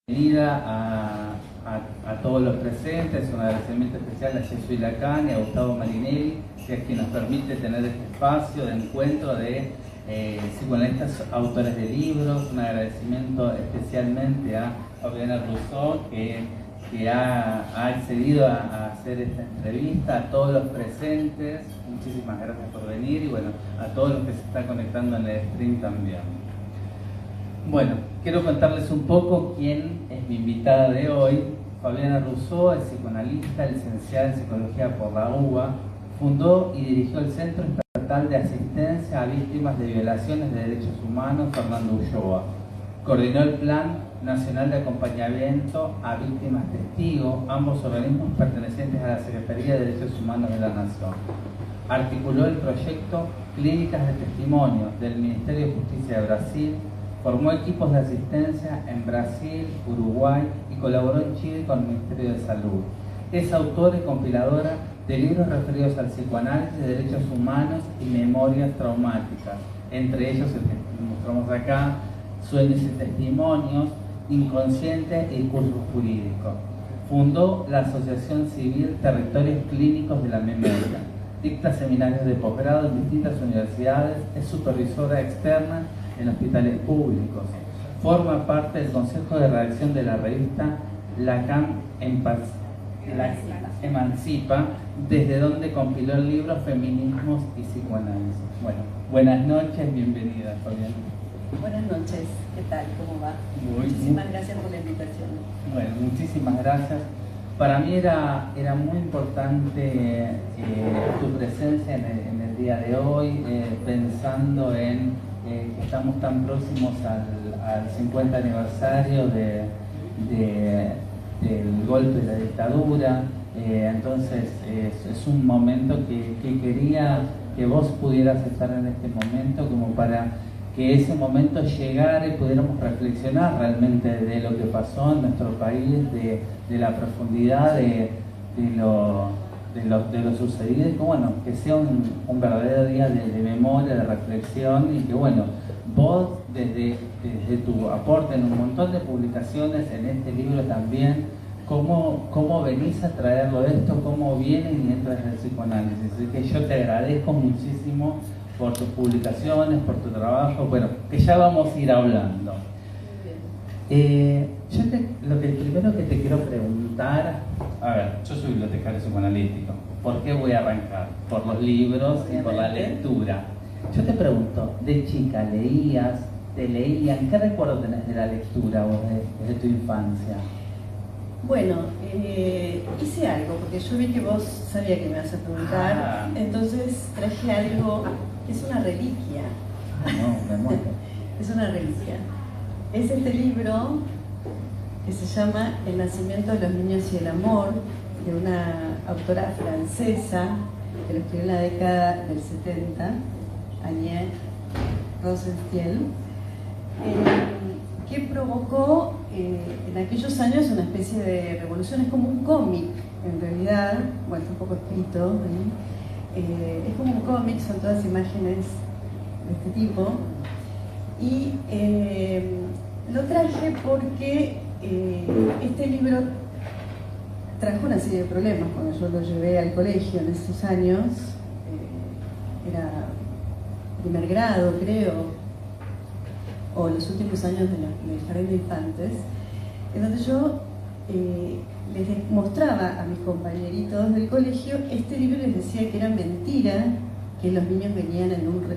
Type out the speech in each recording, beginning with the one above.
Bienvenida a todos los presentes, un agradecimiento especial a Jesús Lacan y a Gustavo Marinelli, que es quien nos permite tener este espacio de encuentro de psicoanalistas autores de libros. Un agradecimiento especialmente a Fabiana Rousseau, que ha accedido a hacer esta entrevista, a todos los presentes, muchísimas gracias por venir, y bueno, a todos los que se están conectando en el stream también. Bueno, quiero contarles un poco quién es mi invitada de hoy. Fabiana Rousseau es psicoanalista, licenciada en Psicología por la UBA, fundó y dirigió el Centro Estatal de Asistencia a Víctimas de Violaciones de Derechos Humanos Fernando Ulloa, coordinó el Plan Nacional de Acompañamiento a Víctimas Testigo, ambos organismos pertenecientes a la Secretaría de Derechos Humanos de la Nación. Articuló el proyecto Clínicas de Testimonio del Ministerio de Justicia de Brasil, formó equipos de asistencia en Brasil, Uruguay y colaboró en Chile con el Ministerio de Salud. Es autora y compiladora de libros referidos al psicoanálisis, derechos humanos y memorias traumáticas, entre ellos el que mostramos acá, Sueños y Testimonios, Inconsciente y Curso Jurídico. Fundó la Asociación Civil Territorios Clínicos de la Memoria. Dicta seminarios de posgrado en distintas universidades, es supervisora externa en hospitales públicos. Forma parte del consejo de redacción de la revista Lacan Emancipa, desde donde compiló el libro Feminismos y Psicoanálisis. Bueno, buenas noches, bienvenida, Fabiana. Buenas noches, ¿qué tal? ¿Cómo va? Muchísimas gracias por la invitación. Bueno, muchísimas gracias. Para mí era muy importante tu presencia en el día de hoy, pensando en que estamos tan próximos al 50 aniversario del golpe de la dictadura. Entonces es un momento que quería que vos pudieras estar en este momento, como para que ese momento llegara y pudiéramos reflexionar realmente de lo que pasó en nuestro país, de la profundidad de lo sucedido, y que bueno, que sea un verdadero día de memoria, de reflexión, y que bueno, vos desde tu aporte en un montón de publicaciones, en este libro también, cómo venís a traerlo esto, cómo viene y entra desde el psicoanálisis. Así que yo te agradezco muchísimo por tus publicaciones, por tu trabajo, bueno, que ya vamos a ir hablando. Lo primero que te quiero preguntar, a ver, yo soy bibliotecario psicoanalítico, ¿por qué voy a arrancar? Por los libros y por la lectura. Yo te pregunto, de chica leías, te leían, ¿qué recuerdo tenés de la lectura vos desde tu infancia? Bueno, hice algo, porque yo vi que vos sabías que me ibas a preguntar, entonces traje algo que es una reliquia. No, me muero. Es una reliquia. Es este libro que se llama El nacimiento de los niños y el amor, de una autora francesa que lo escribió en la década del 70, Agnès Rosenstiel, que provocó en aquellos años una especie de revolución. Es como un cómic, en realidad, bueno, está un poco escrito, es como un cómic, son todas imágenes de este tipo, y lo traje porque este libro trajo una serie de problemas cuando yo lo llevé al colegio en esos años. Era primer grado, creo, o los últimos años del jardín de infantes, en donde yo les mostraba a mis compañeritos del colegio este libro y les decía que era mentira que los niños venían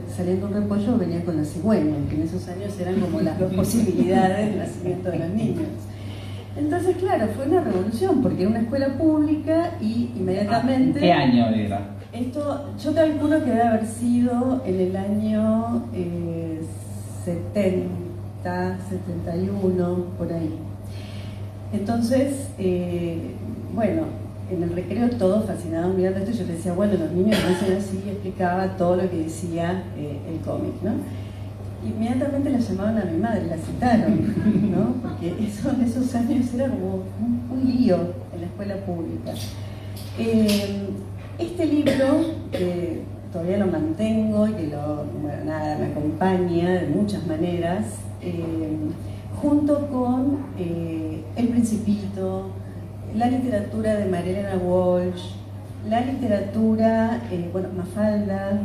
saliendo de un repollo, venían con la cigüeña, que en esos años eran como las dos posibilidades de nacimiento de los niños. Entonces, claro, fue una revolución, porque era una escuela pública y inmediatamente... ¿Qué año era? Esto, yo calculo que debe haber sido en el año 70, 71, por ahí. Entonces, bueno, en el recreo todos fascinados mirando esto, y yo les decía, bueno, los niños nacen así, y explicaba todo lo que decía el cómic, ¿no? Inmediatamente la llamaban a mi madre, la citaron, ¿no? Porque eso en esos años era como un lío en la escuela pública. Este libro, que todavía lo mantengo y que me acompaña de muchas maneras, junto con Principito, la literatura de Marilena Walsh, la literatura, bueno, Mafalda,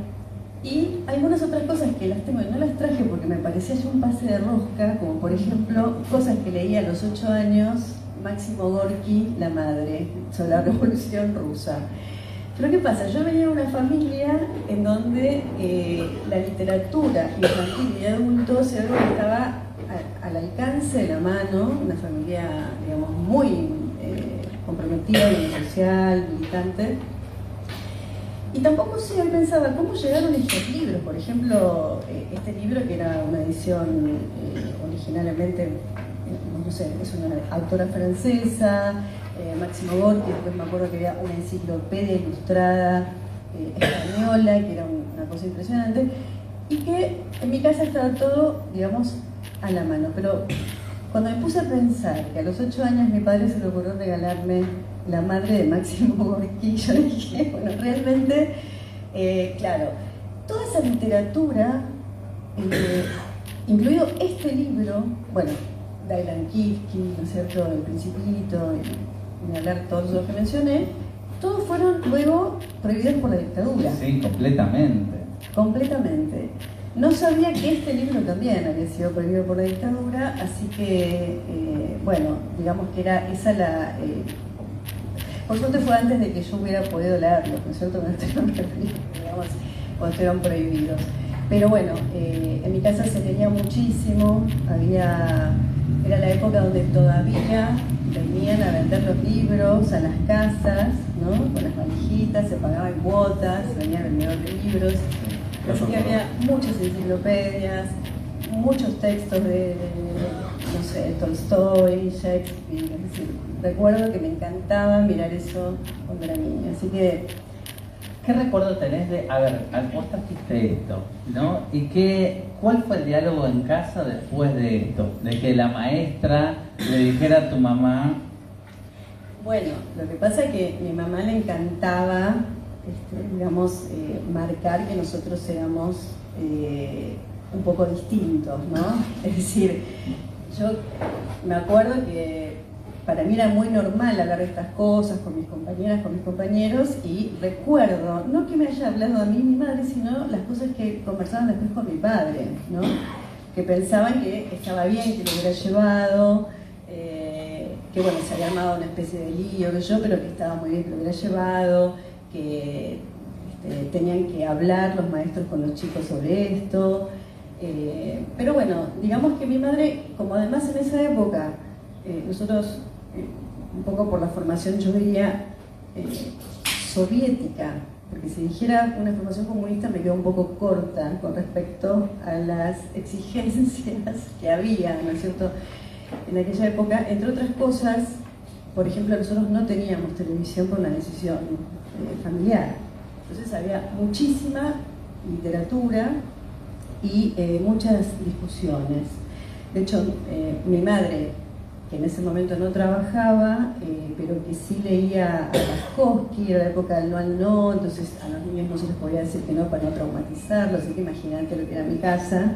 y algunas otras cosas que las tengo y no las traje porque me parecía ya un pase de rosca, como por ejemplo cosas que leí a los 8 años, Máximo Gorki, La madre, sobre la Revolución Rusa. Pero ¿qué pasa? Yo venía de una familia en donde la literatura infantil y de adultos era algo que estaba al alcance de la mano, una familia, digamos, muy comprometida en lo social, militante. Y tampoco sé, hoy pensaba, ¿cómo llegaron estos libros? Por ejemplo, este libro que era una edición originalmente, no sé, es una autora francesa, Máximo Gorki, después me acuerdo que había una enciclopedia ilustrada española, que era una cosa impresionante, y que en mi casa estaba todo, digamos, a la mano. Pero cuando me puse a pensar que a los 8 años mi padre se le ocurrió regalarme La madre de Máximo Gorki, yo dije, bueno, realmente, claro, toda esa literatura, incluido este libro, bueno, Dylan Kifke, ¿no es cierto?, El Principito, y hablar todos los que mencioné, todos fueron luego prohibidos por la dictadura. Sí, completamente. Completamente. No sabía que este libro también había sido prohibido por la dictadura, así que, bueno, digamos que era esa la... por suerte fue antes de que yo hubiera podido leerlo, ¿no es cierto?, cuando estuvieron prohibidos. Pero bueno, en mi casa se leía muchísimo, era la época donde todavía venían a vender los libros a las casas, ¿no?, con las valijitas, se pagaban cuotas, venía el vendedor de libros. Así que había muchas enciclopedias, muchos textos de no sé, Tolstoy, Shakespeare. Es decir, recuerdo que me encantaba mirar eso cuando era niña. Así que... ¿Qué recuerdo tenés de, a ver, vos trajiste esto, ¿no? ¿Y cuál fue el diálogo en casa después de esto? De que la maestra le dijera a tu mamá... Bueno, lo que pasa es que a mi mamá le encantaba, digamos, marcar que nosotros éramos un poco distintos, ¿no? Es decir, yo me acuerdo que para mí era muy normal hablar de estas cosas con mis compañeras, con mis compañeros, y recuerdo, no que me haya hablado a mí mi madre, sino las cosas que conversaban después con mi padre, ¿no? Que pensaban que estaba bien que lo hubiera llevado, que bueno, se había armado una especie de lío, que yo, pero que estaba muy bien que lo hubiera llevado, que tenían que hablar los maestros con los chicos sobre esto. Pero bueno, digamos que mi madre, como además en esa época, nosotros, un poco por la formación, yo diría, soviética, porque si dijera una formación comunista me quedó un poco corta con respecto a las exigencias que había, ¿no es cierto?, en aquella época. Entre otras cosas, por ejemplo, nosotros no teníamos televisión por una decisión familiar. Entonces había muchísima literatura y muchas discusiones. De hecho, mi madre, que en ese momento no trabajaba, pero que sí leía a Bukowski, era la época del no al no, entonces a los niños no se les podía decir que no para no traumatizarlos, así que imagínate lo que era mi casa.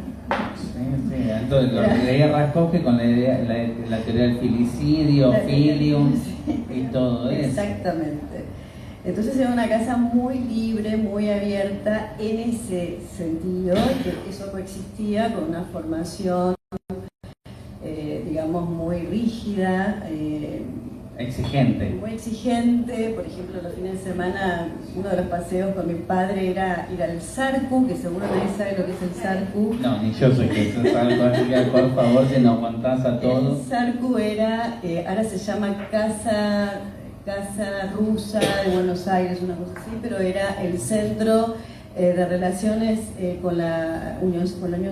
Sí, entonces lo que leía Raskowski con la teoría del filicidio, filium y todo eso. Exactamente. Entonces era una casa muy libre, muy abierta en ese sentido, que eso coexistía con una formación, digamos, muy rígida. Exigente. Muy exigente. Por ejemplo, los fines de semana, uno de los paseos con mi padre era ir al Sarcu, que seguro nadie sabe lo que es el Sarcu. No, ni yo sé que es el Sarcu, así que por favor, si nos contás a todos. El Sarcu era, ahora se llama Casa Rusa de Buenos Aires, una cosa así, pero era el centro de relaciones con la Unión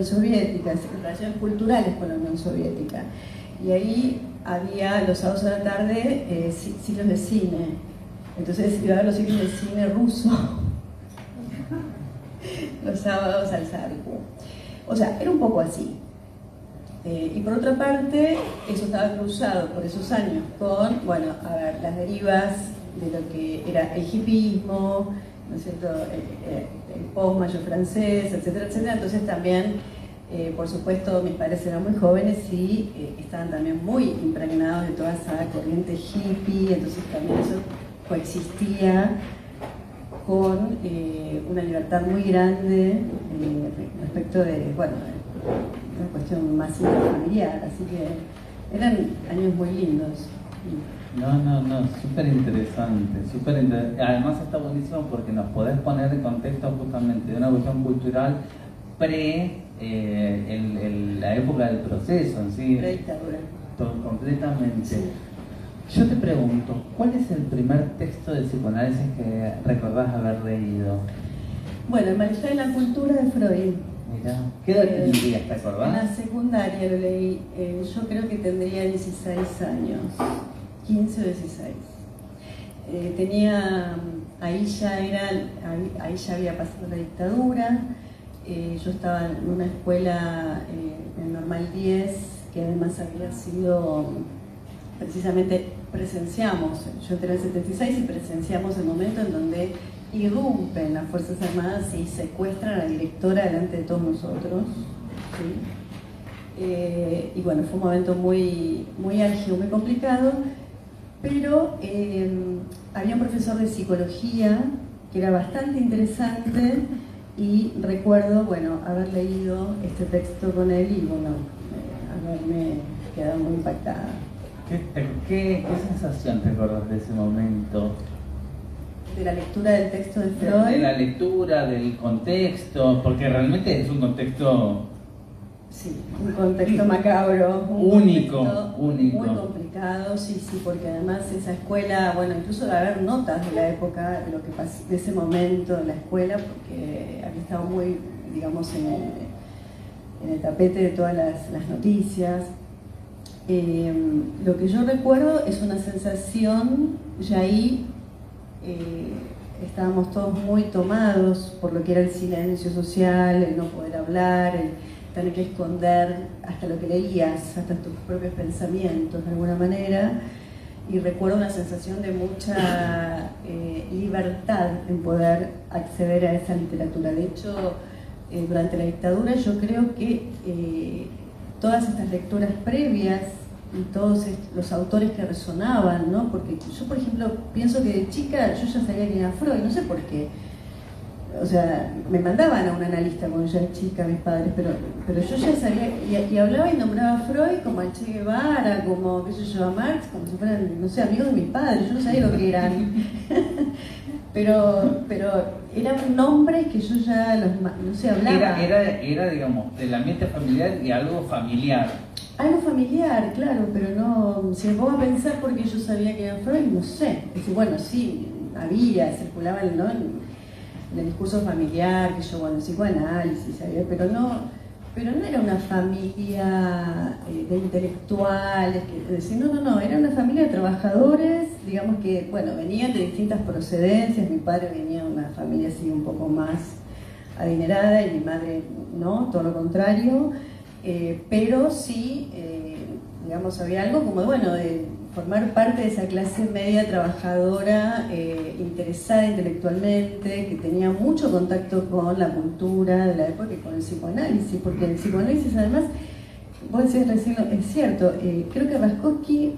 Soviética, relaciones culturales con la Unión Soviética. Y ahí había los sábados a la tarde ciclos de cine. Entonces iba a ver los ciclos de cine ruso los sábados al Sarcu. O sea, era un poco así. Y por otra parte, eso estaba cruzado por esos años con, bueno, a ver, las derivas de lo que era el hippismo, ¿no es cierto?, el post-mayo francés, etcétera, etcétera. Entonces también Por supuesto, mis padres eran muy jóvenes y estaban también muy impregnados de toda esa corriente hippie, entonces también eso coexistía con una libertad muy grande respecto de, bueno, una cuestión más familiar, así que eran años muy lindos. No, súper interesante, además está buenísimo porque nos podés poner en contexto justamente de una cuestión cultural pre la época del proceso en sí. Pre-dictadura. Completamente. Sí. Yo te pregunto, ¿cuál es el primer texto de psicoanálisis que recordás haber leído? Bueno, El malestar en la cultura de Freud. Mira, ¿qué edad tendrías, te acordás? En la secundaria lo leí, yo creo que tendría 16 años, 15 o 16. Ahí ya había pasado la dictadura, yo estaba en una escuela en Normal 10, que además había sido, precisamente presenciamos, yo entré en el 76 y presenciamos el momento en donde irrumpen las Fuerzas Armadas y secuestran a la directora delante de todos nosotros, ¿sí? Y bueno, fue un momento muy, muy álgido, muy complicado, pero había un profesor de psicología que era bastante interesante y recuerdo, bueno, haber leído este texto con él y bueno, haberme quedado muy impactada. ¿Qué sensación te acordás de ese momento? De la lectura del texto de Freud. De la lectura, del contexto, porque realmente es un contexto... Sí, un contexto macabro, único. Muy complicado, sí, porque además esa escuela, bueno, incluso de haber notas de la época, de lo que pasó, de ese momento de la escuela, porque había estado muy, digamos, en el tapete de todas las noticias. Lo que yo recuerdo es una sensación, ya ahí estábamos todos muy tomados por lo que era el silencio social, el no poder hablar, el tener que esconder hasta lo que leías, hasta tus propios pensamientos de alguna manera, y recuerdo una sensación de mucha libertad en poder acceder a esa literatura. De hecho, durante la dictadura yo creo que todas estas lecturas previas y todos los autores que resonaban, ¿no? Porque yo, por ejemplo, pienso que de chica yo ya sabía quién era Freud, no sé por qué. O sea, me mandaban a un analista cuando yo era chica, mis padres, pero yo ya sabía, y hablaba y nombraba a Freud como a Che Guevara, como, qué sé yo, a Marx, como si fueran, no sé, amigos de mis padres, yo no sabía lo que eran. pero eran nombres que yo ya no sé, hablaba. Era, digamos, del ambiente familiar y algo familiar. Algo familiar, claro, pero no, si me pongo a pensar porque yo sabía que era Freud, no sé. Es decir, bueno, sí, circulaba, ¿no? En el discurso familiar, que yo, bueno, psicoanálisis, ¿sabía? Pero no era una familia de intelectuales, no, era una familia de trabajadores, digamos que, bueno, venían de distintas procedencias. Mi padre venía de una familia así un poco más adinerada y mi madre no, todo lo contrario, pero sí, digamos, había algo como, bueno, de formar parte de esa clase media trabajadora, interesada intelectualmente, que tenía mucho contacto con la cultura de la época y con el psicoanálisis, porque el psicoanálisis además, vos decías recién, es cierto, creo que Raskowski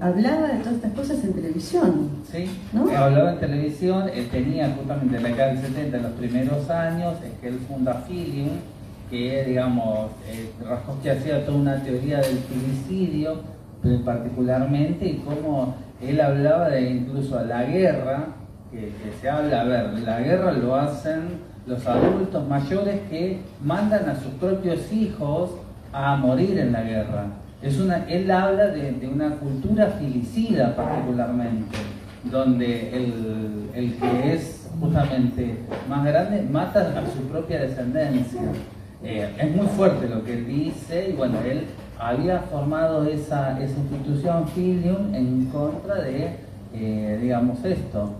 hablaba de todas estas cosas en televisión. Sí, ¿no? Hablaba en televisión, él tenía justamente en la década del 70, en los primeros años, es que él funda Filium, que digamos, Raskowski hacía toda una teoría del filicidio, particularmente, y cómo él hablaba de incluso la guerra, que se habla, a ver, la guerra lo hacen los adultos mayores que mandan a sus propios hijos a morir en la guerra. Él habla de una cultura filicida particularmente, donde el que es justamente más grande mata a su propia descendencia. Es muy fuerte lo que él dice, y bueno, él había formado esa institución Filium en contra de, digamos, esto.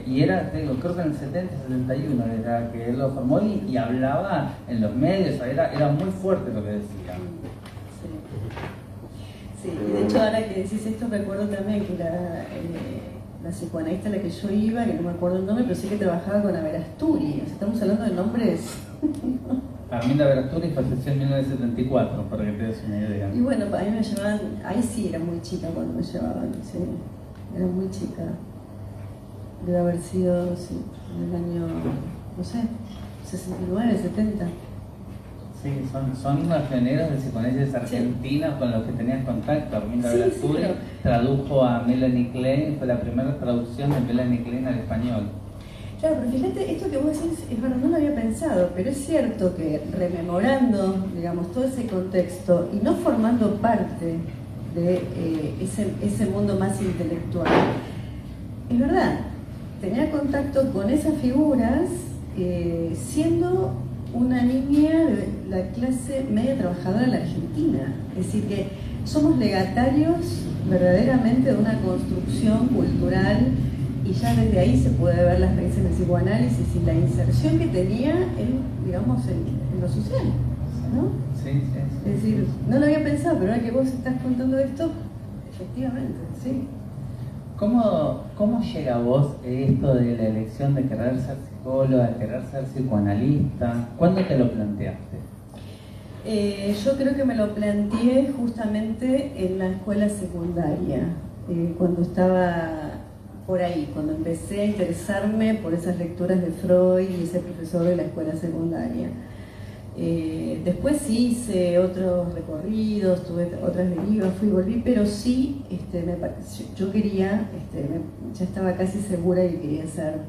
Y era, creo que en el 70-71 era que él lo formó y hablaba en los medios, era muy fuerte lo que decía. Sí, y de hecho ahora que decís esto recuerdo también que la psicoanalista a la que yo iba, que no me acuerdo el nombre, pero sí que trabajaba con Averasturi. O sea, estamos hablando de nombres Arminda Berturi falleció en 1974, para que te des una idea. Y bueno, a mí me llevaban, ahí sí era muy chica cuando me llevaban, sí, era muy chica. Debe haber sido, sí, en el año, no sé, 69, 70. Sí, son los pioneros de psicoanálisis argentinos con los que tenías contacto. Arminda Berturi tradujo a Melanie Klein, fue la primera traducción de Melanie Klein al español. Claro, pero fíjate, esto que vos decís, es verdad, no lo había pensado, pero es cierto que rememorando, digamos, todo ese contexto y no formando parte de ese mundo más intelectual, es verdad, tenía contacto con esas figuras siendo una niña de la clase media trabajadora en la Argentina. Es decir, que somos legatarios verdaderamente de una construcción cultural y ya desde ahí se puede ver las raíces del psicoanálisis y la inserción que tenía digamos, en lo social, ¿no? Sí, sí, sí. Es decir, no lo había pensado, pero ahora que vos estás contando esto, efectivamente, sí. ¿Cómo llega a vos esto de la elección de querer ser psicóloga, de querer ser psicoanalista? ¿Cuándo te lo planteaste? Yo creo que me lo planteé justamente en la escuela secundaria, cuando estaba por ahí, cuando empecé a interesarme por esas lecturas de Freud y ese profesor de la escuela secundaria. Después sí hice otros recorridos, tuve otras derivas, fui y volví, pero sí yo quería, ya estaba casi segura de que quería ser.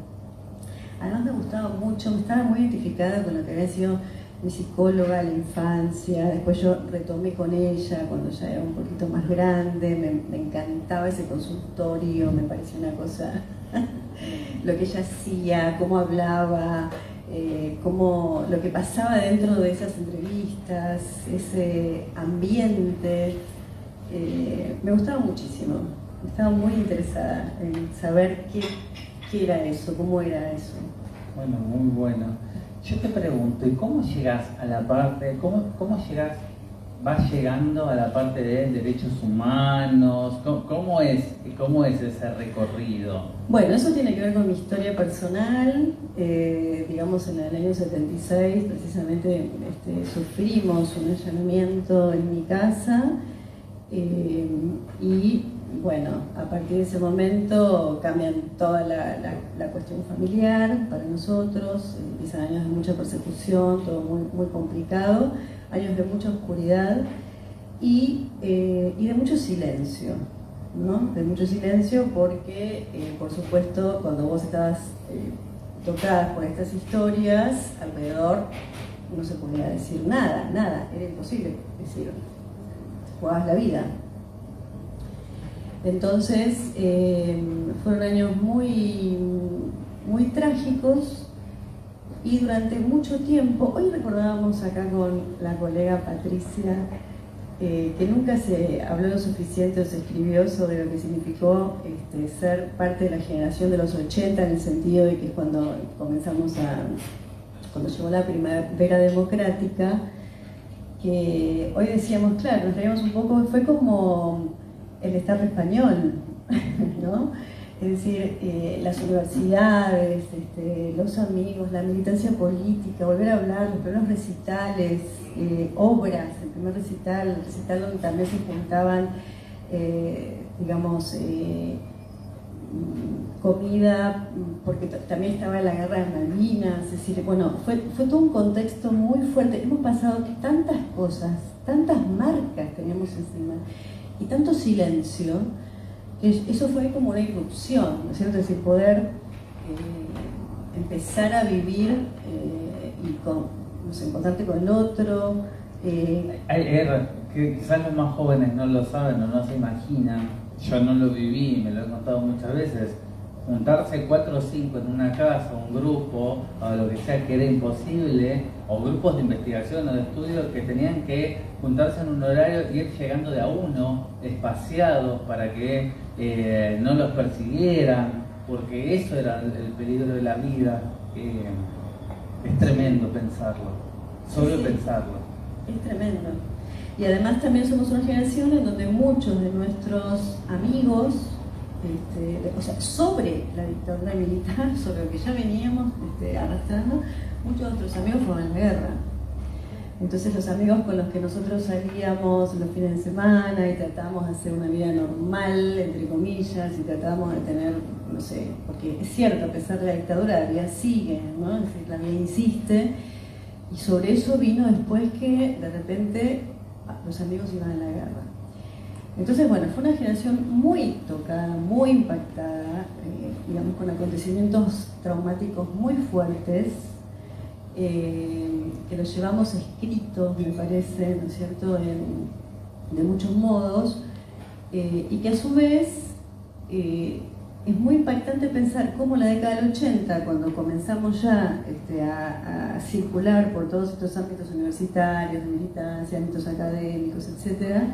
Además me gustaba mucho, me estaba muy identificada con lo que había sido mi psicóloga en la infancia. Después yo retomé con ella cuando ya era un poquito más grande, me encantaba ese consultorio, me parecía una cosa, lo que ella hacía, cómo hablaba, lo que pasaba dentro de esas entrevistas, ese ambiente, me gustaba muchísimo. Estaba muy interesada en saber qué era eso, cómo era eso. Bueno, muy bueno. Yo te pregunto, ¿y cómo llegas a la parte, vas llegando a la parte de derechos humanos? ¿Cómo es ese recorrido? Bueno, eso tiene que ver con mi historia personal. Digamos, en el año 76, precisamente, sufrimos un allanamiento en mi casa y bueno, a partir de ese momento cambian toda la cuestión familiar para nosotros, empiezan años de mucha persecución, todo muy, muy complicado, años de mucha oscuridad y de mucho silencio, ¿no? De mucho silencio porque, por supuesto, cuando vos estabas tocadas por estas historias, alrededor no se podía decir nada, era imposible decir, jugabas la vida. Entonces, fueron años muy, muy trágicos y durante mucho tiempo, hoy recordábamos acá con la colega Patricia, que nunca se habló lo suficiente o se escribió sobre lo que significó ser parte de la generación de los 80, en el sentido de que es cuando cuando llegó la primavera democrática, que hoy decíamos, claro, nos reíamos un poco, fue como el Estado español, ¿no? Es decir, las universidades, los amigos, la militancia política, volver a hablar, los primeros recitales, obras, el primer recital, el recital donde también se juntaban, digamos, comida, porque también estaba la guerra de Malvinas, es decir, bueno, fue todo un contexto muy fuerte. Hemos pasado tantas cosas, tantas marcas teníamos encima, y tanto silencio, que eso fue como una irrupción, ¿no es cierto? Es decir, poder empezar a vivir y encontrarte con el otro. Que quizás los más jóvenes no lo saben o no se imaginan, yo no lo viví, me lo he contado muchas veces, juntarse 4 o 5 en una casa, un grupo, o lo que sea, que era imposible, o grupos de investigación o de estudio que tenían que juntarse en un horario y ir llegando de a uno, espaciados, para que no los persiguieran, porque eso era el peligro de la vida. Es tremendo pensarlo, solo sí, pensarlo. Es tremendo. Y además también somos una generación en donde muchos de nuestros amigos, o sea, sobre la dictadura militar, sobre lo que ya veníamos arrastrando, muchos de nuestros amigos fueron a la guerra. Entonces los amigos con los que nosotros salíamos los fines de semana y tratábamos de hacer una vida normal, entre comillas, y tratábamos de tener, no sé, porque es cierto, a pesar de la dictadura, la vida sigue, ¿no? Es decir, la vida insiste, y sobre eso vino después que de repente los amigos iban a la guerra. Entonces, bueno, fue una generación muy tocada, muy impactada, digamos, con acontecimientos traumáticos muy fuertes, que los llevamos escritos, me parece, ¿no es cierto?, de muchos modos, y que a su vez es muy impactante pensar cómo la década del 80, cuando comenzamos ya a circular por todos estos ámbitos universitarios, de militancia, ámbitos académicos, etc.,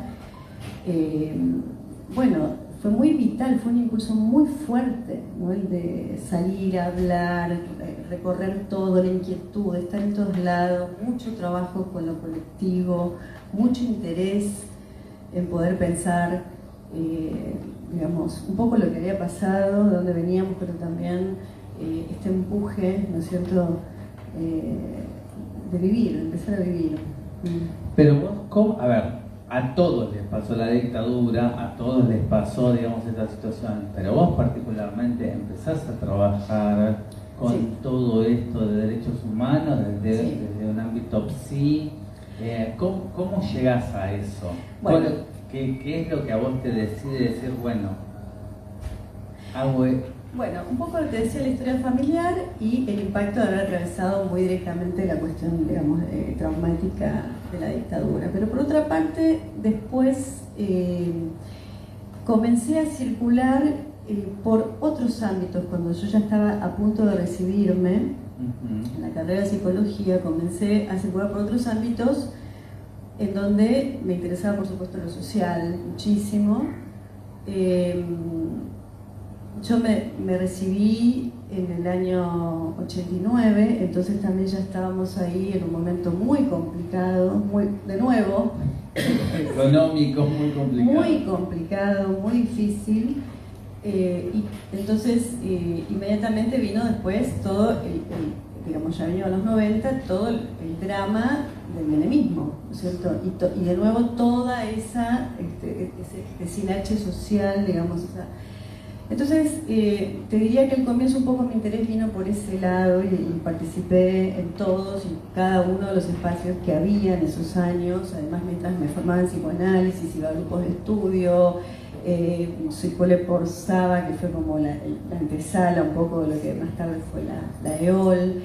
bueno, fue muy vital, fue un impulso muy fuerte, ¿no? El de salir a hablar, recorrer todo, la inquietud, estar en todos lados, mucho trabajo con lo colectivo, mucho interés en poder pensar, digamos, un poco lo que había pasado, de dónde veníamos, pero también este empuje, ¿no es cierto?, de vivir, de empezar a vivir. Pero vos, ¿cómo? A ver, a todos les pasó la dictadura, a todos les pasó, digamos, esta situación, pero vos particularmente empezás a trabajar con todo esto de derechos humanos desde un ámbito psi. ¿Cómo llegás a eso? Bueno, ¿Qué es lo que a vos te decide decir, bueno, hago esto? Bueno, un poco te decía la historia familiar y el impacto de haber atravesado muy directamente la cuestión, digamos, traumática de la dictadura. Pero por otra parte, después comencé a circular por otros ámbitos. Cuando yo ya estaba a punto de recibirme en la carrera de psicología, comencé a circular por otros ámbitos en donde me interesaba, por supuesto, lo social muchísimo. Yo me recibí en el año 89, entonces también ya estábamos ahí en un momento muy complicado, de nuevo, económico, muy complicado. Muy complicado, muy difícil. Y entonces inmediatamente vino después todo, digamos, ya vino a los 90, todo el drama del menemismo, ¿no es cierto? Y de nuevo toda esa ese deshilache social, digamos. Entonces, te diría que al comienzo un poco mi interés vino por ese lado y participé en todos y cada uno de los espacios que había en esos años. Además, mientras me formaba en psicoanálisis, iba a grupos de estudio, circulé por Saba, que fue como la antesala un poco de lo que más tarde fue la EOL.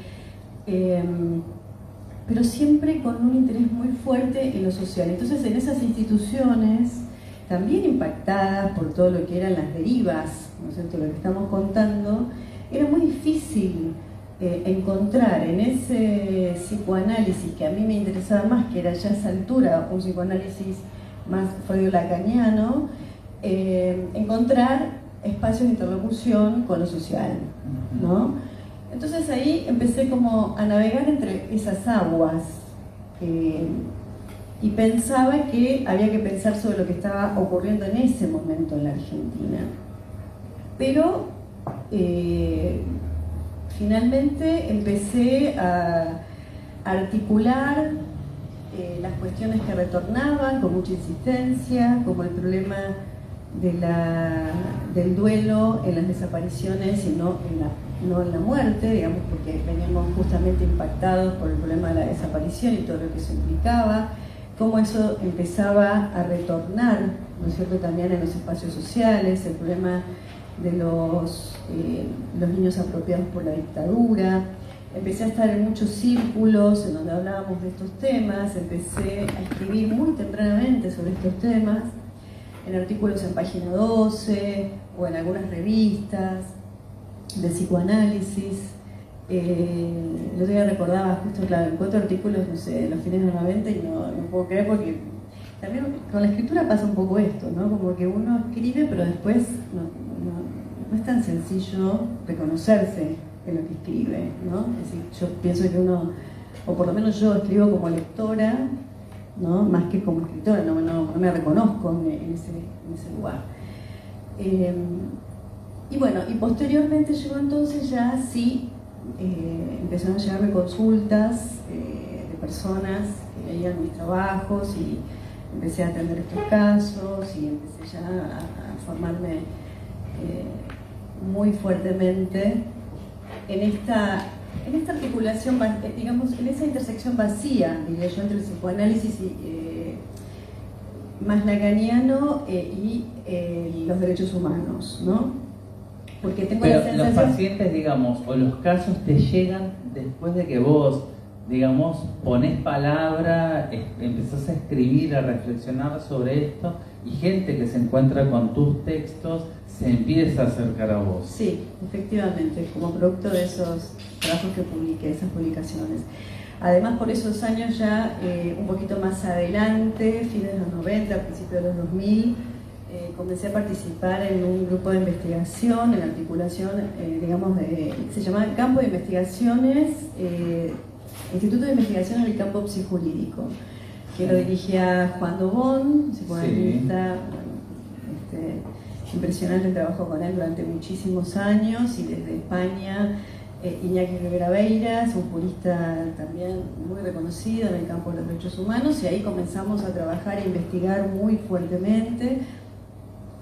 Pero siempre con un interés muy fuerte en lo social. Entonces, en esas instituciones, también impactadas por todo lo que eran las derivas, ¿no es cierto?, lo que estamos contando, era muy difícil encontrar en ese psicoanálisis que a mí me interesaba más, que era ya a esa altura un psicoanálisis más freudo-lacaniano, encontrar espacios de interlocución con lo social, ¿no? Entonces ahí empecé como a navegar entre esas aguas, y pensaba que había que pensar sobre lo que estaba ocurriendo en ese momento en la Argentina. Pero finalmente empecé a articular las cuestiones que retornaban con mucha insistencia, como el problema del duelo en las desapariciones y no en la muerte, digamos, porque veníamos justamente impactados por el problema de la desaparición y todo lo que eso implicaba, cómo eso empezaba a retornar, ¿no es cierto?, también en los espacios sociales, el problema de los niños apropiados por la dictadura. Empecé a estar en muchos círculos en donde hablábamos de estos temas, empecé a escribir muy tempranamente sobre estos temas, en artículos en Página 12 o en algunas revistas de psicoanálisis. El otro día recordaba justo, claro, encuentro artículos, no sé, en los fines de los 90 y no puedo creer, porque también con la escritura pasa un poco esto, ¿no? Como que uno escribe, pero después no es tan sencillo reconocerse en lo que escribe, ¿no? Es decir, yo pienso que uno, o por lo menos yo escribo como lectora, ¿no?, más que como escritora, no me reconozco en ese lugar. Y bueno, y posteriormente llegó entonces ya sí, empezaron a llegarme consultas de personas veían mis trabajos y empecé a atender estos casos y empecé ya a formarme muy fuertemente en esta articulación, digamos, en esa intersección vacía, diría yo, entre el psicoanálisis más lacaniano y los derechos humanos, ¿no? Porque tengo Pero la sensación... los pacientes, digamos, o los casos te llegan después de que vos, digamos, ponés palabra, empezás a escribir, a reflexionar sobre esto, y gente que se encuentra con tus textos se empieza a acercar a vos. Sí, efectivamente, como producto de esos trabajos que publiqué, esas publicaciones. Además, por esos años ya, un poquito más adelante, fines de los 90, principios de los 2000, comencé a participar en un grupo de investigación, en articulación, digamos, se llamaba Campo de Investigaciones, Instituto de Investigaciones del Campo Psijurídico, que lo dirigía Juan Dobón, psicoanalista, impresionante el trabajo con él durante muchísimos años, y desde España Iñaki Rivera Beiras, un jurista también muy reconocido en el campo de los derechos humanos, y ahí comenzamos a trabajar e investigar muy fuertemente,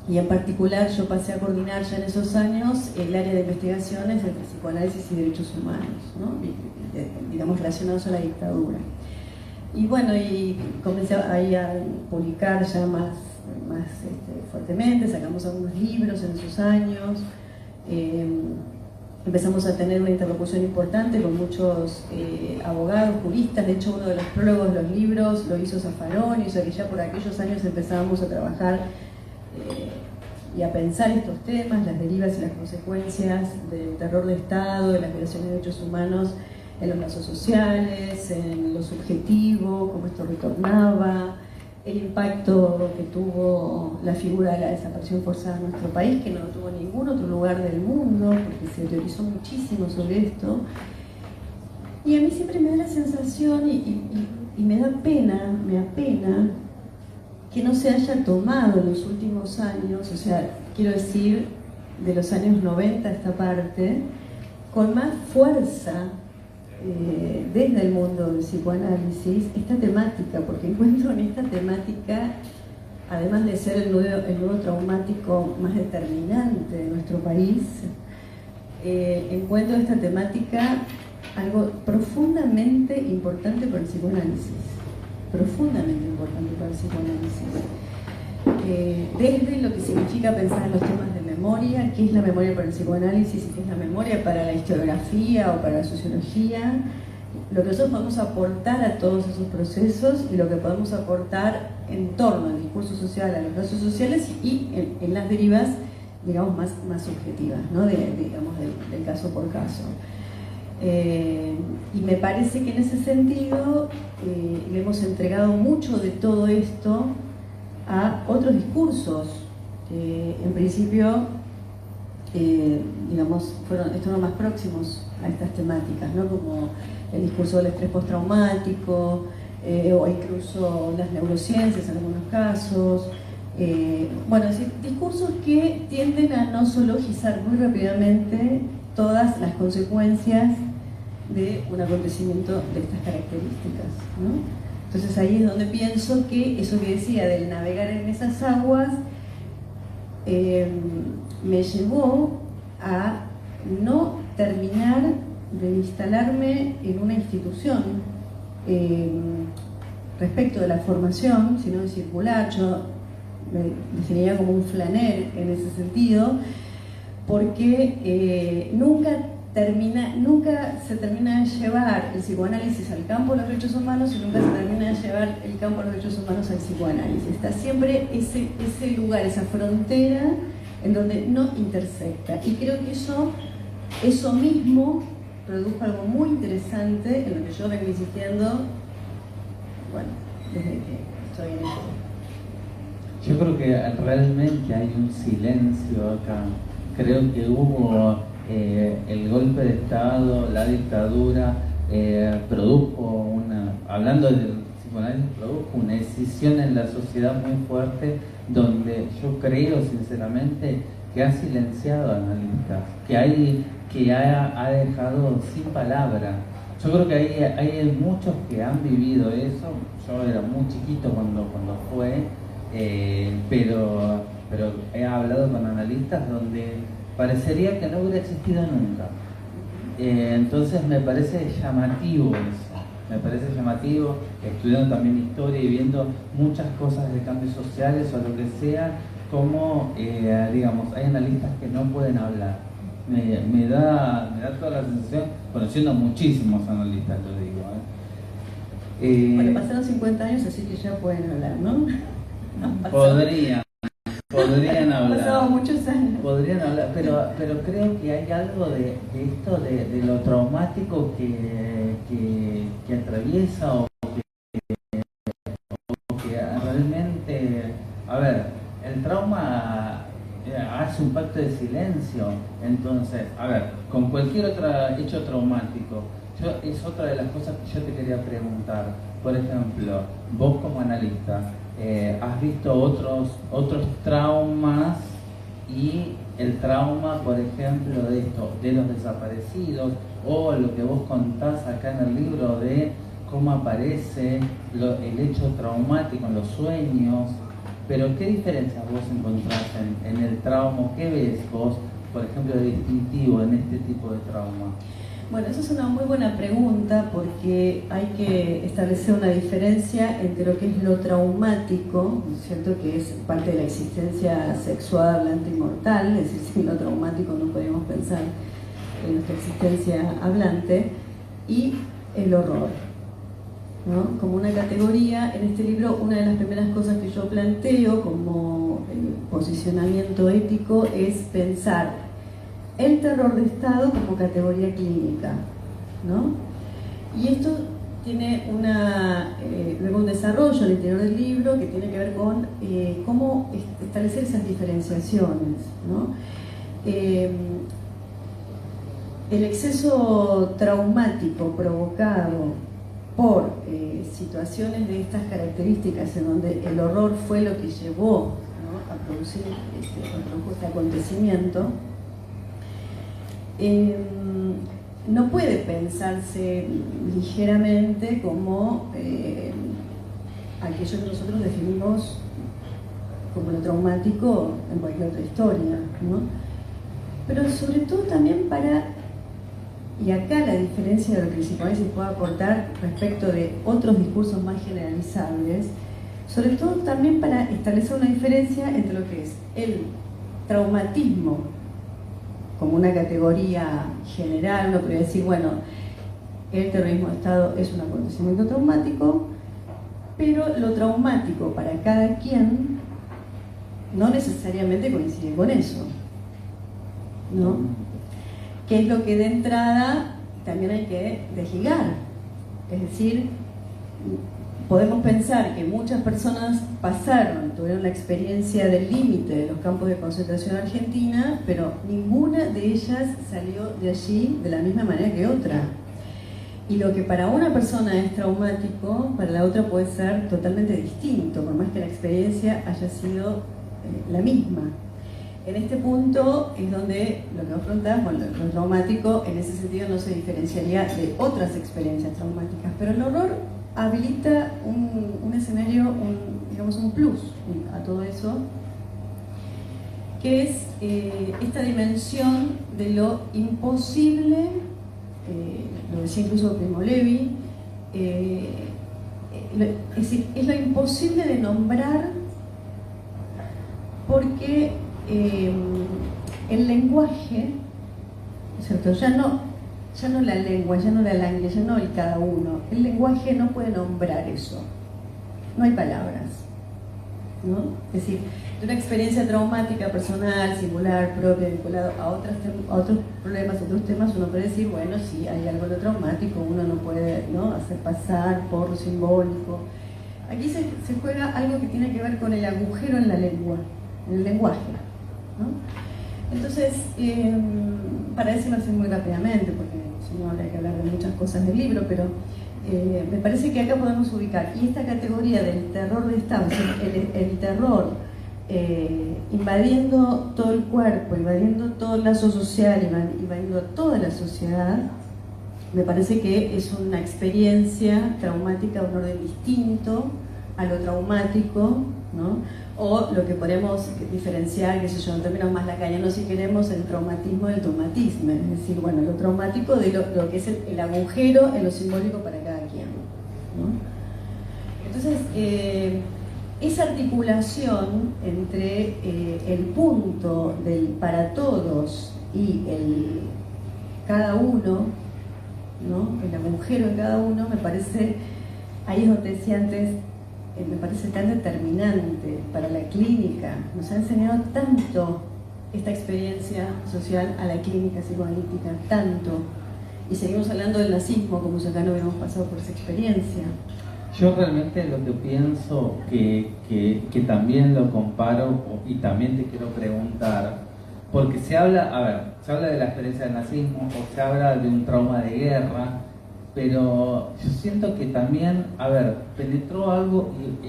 y en particular yo pasé a coordinar ya en esos años el área de investigaciones entre psicoanálisis y derechos humanos, ¿no? Digamos, relacionados a la dictadura. Y bueno, y comencé ahí a publicar ya más fuertemente, sacamos algunos libros en esos años, empezamos a tener una interlocución importante con muchos abogados, juristas. De hecho, uno de los prólogos de los libros lo hizo Zaffaroni, o sea que ya por aquellos años empezábamos a trabajar y a pensar estos temas, las derivas y las consecuencias del terror de Estado, de las violaciones de derechos humanos en los lazos sociales, en lo subjetivo, cómo esto retornaba, el impacto que tuvo la figura de la desaparición forzada en nuestro país, que no tuvo en ningún otro lugar del mundo, porque se teorizó muchísimo sobre esto. Y a mí siempre me da la sensación, y me apena que no se haya tomado en los últimos años, o sea, quiero decir, de los años 90 a esta parte, con más fuerza desde el mundo del psicoanálisis esta temática, porque encuentro en esta temática, además de ser el nudo traumático más determinante de nuestro país, encuentro esta temática algo profundamente importante para el psicoanálisis, profundamente importante para el psicoanálisis. Desde lo que significa pensar en los temas de memoria, qué es la memoria para el psicoanálisis y qué es la memoria para la historiografía o para la sociología, lo que nosotros podemos aportar a todos esos procesos y lo que podemos aportar en torno al discurso social, a los lazos sociales y en las derivas, digamos, más subjetivas, ¿no? Digamos, del caso por caso. Y me parece que en ese sentido le hemos entregado mucho de todo esto a otros discursos, en principio, digamos, estuvieron más próximos a estas temáticas, ¿no? Como el discurso del estrés postraumático, o incluso las neurociencias en algunos casos. Bueno, es decir, discursos que tienden a no zoologizar muy rápidamente todas las consecuencias de un acontecimiento de estas características, ¿no? Entonces ahí es donde pienso que eso que decía del navegar en esas aguas me llevó a no terminar de instalarme en una institución respecto de la formación, sino de circular. Yo me definiría como un flaner en ese sentido, porque nunca se termina de llevar el psicoanálisis al campo de los derechos humanos y nunca se termina de llevar el campo de los derechos humanos al psicoanálisis. Está siempre ese lugar, esa frontera en donde no intersecta. Y creo que eso mismo produjo algo muy interesante en lo que yo vengo insistiendo, bueno, desde que estoy en esto. Yo creo que realmente hay un silencio acá. Creo que hubo el golpe de Estado, la dictadura, produjo hablando del psicoanálisis, produjo una escisión en la sociedad muy fuerte, donde yo creo sinceramente que ha silenciado a analistas, que ha dejado sin palabra. Yo creo que hay muchos que han vivido eso. Yo era muy chiquito cuando fue, pero he hablado con analistas donde parecería que no hubiera existido nunca. Entonces me parece llamativo eso. Me parece llamativo, estudiando también historia y viendo muchas cosas de cambios sociales o lo que sea, como, digamos, hay analistas que no pueden hablar. Me da toda la sensación, conociendo muchísimos analistas, lo digo. Bueno, pasaron 50 años, así que ya pueden hablar, ¿no? Podrían hablar. Pasaron muchos años. Podrían hablar, pero creo que hay algo de esto, de lo traumático que atraviesa o que realmente, a ver, el trauma hace un pacto de silencio. Entonces, a ver, con cualquier otro hecho traumático, es otra de las cosas que yo te quería preguntar. Por ejemplo, vos como analista, ¿has visto otros traumas? Y el trauma, por ejemplo, de los desaparecidos, o lo que vos contás acá en el libro de cómo aparece el hecho traumático en los sueños. Pero ¿qué diferencias vos encontrás en el trauma? ¿Qué ves vos, por ejemplo, de distintivo en este tipo de trauma? Bueno, esa es una muy buena pregunta porque hay que establecer una diferencia entre lo que es lo traumático, ¿no es cierto?, que es parte de la existencia sexual, hablante y mortal, es decir, sin lo traumático no podemos pensar en nuestra existencia hablante, y el horror, ¿no? Como una categoría. En este libro, una de las primeras cosas que yo planteo como posicionamiento ético es pensar el terror de Estado como categoría clínica, ¿no? Y esto tiene luego un desarrollo al interior del libro que tiene que ver con cómo establecer esas diferenciaciones, ¿no? El exceso traumático provocado por situaciones de estas características en donde el horror fue lo que llevó, ¿no?, a producir este acontecimiento, no puede pensarse ligeramente como aquello que nosotros definimos como lo traumático en cualquier otra historia, ¿no? Pero sobre todo también y acá la diferencia de lo que el psicoanálisis puede aportar respecto de otros discursos más generalizables, sobre todo también para establecer una diferencia entre lo que es el traumatismo como una categoría general. Uno podría decir, bueno, el terrorismo de Estado es un acontecimiento traumático, pero lo traumático para cada quien no necesariamente coincide con eso, ¿no? Que es lo que de entrada también hay que desligar. Es decir, podemos pensar que muchas personas tuvieron la experiencia del límite de los campos de concentración argentina, pero ninguna de ellas salió de allí de la misma manera que otra. Y lo que para una persona es traumático, para la otra puede ser totalmente distinto, por más que la experiencia haya sido la misma. En este punto es donde lo que afrontamos, bueno, lo traumático en ese sentido no se diferenciaría de otras experiencias traumáticas, pero el horror habilita un escenario, digamos un plus a todo eso, que es esta dimensión de lo imposible, lo decía incluso Primo Levi, es decir, es lo imposible de nombrar porque el lenguaje, ¿cierto?, ya no la lengua, ya no la langue, ya no el cada uno, el lenguaje no puede nombrar eso, no hay palabras, ¿no? Es decir, de una experiencia traumática personal, singular, propia, vinculada a otros problemas, otros temas, uno puede decir, bueno, sí, hay algo de lo traumático, uno no puede, ¿no?, hacer pasar por lo simbólico. Aquí se juega algo que tiene que ver con el agujero en la lengua, en el lenguaje, ¿no? Entonces, para decirlo así muy rápidamente, porque si no habría que hablar de muchas cosas del libro, pero me parece que acá podemos ubicar, y esta categoría del terror de Estado, el terror invadiendo todo el cuerpo, invadiendo todo el lazo social, invadiendo toda la sociedad, Me parece que es una experiencia traumática de un orden distinto a lo traumático, ¿no? O lo que podemos diferenciar, qué sé yo, en términos más lacanianos, si queremos, el traumatismo del traumatismo, es decir, bueno, lo traumático de lo que es el agujero en lo simbólico para cada quien, ¿no? Entonces, esa articulación entre el punto del para todos y el cada uno, ¿no? El agujero en cada uno, me parece, ahí es donde decía antes, me parece tan determinante para la clínica. Nos ha enseñado tanto esta experiencia social a la clínica psicoanalítica, tanto. Y seguimos hablando del nazismo como si acá no hubiéramos pasado por esa experiencia. Yo realmente lo que pienso que también lo comparo y también te quiero preguntar, porque se habla de la experiencia del nazismo o se habla de un trauma de guerra, pero yo siento que también, penetró algo y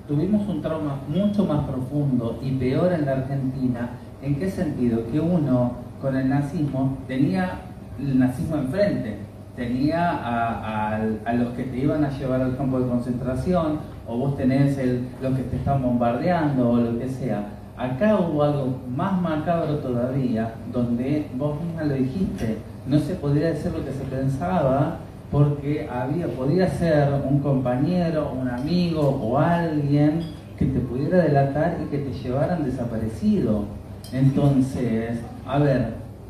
tuvimos un trauma mucho más profundo y peor en la Argentina. ¿En qué sentido? Que uno con el nazismo tenía el nazismo enfrente, tenía a los que te iban a llevar al campo de concentración, o vos tenés los que te están bombardeando o lo que sea. Acá hubo algo más macabro todavía, donde vos misma lo dijiste, no se podía decir lo que se pensaba porque podía ser un compañero, un amigo o alguien que te pudiera delatar y que te llevaran desaparecido. Entonces,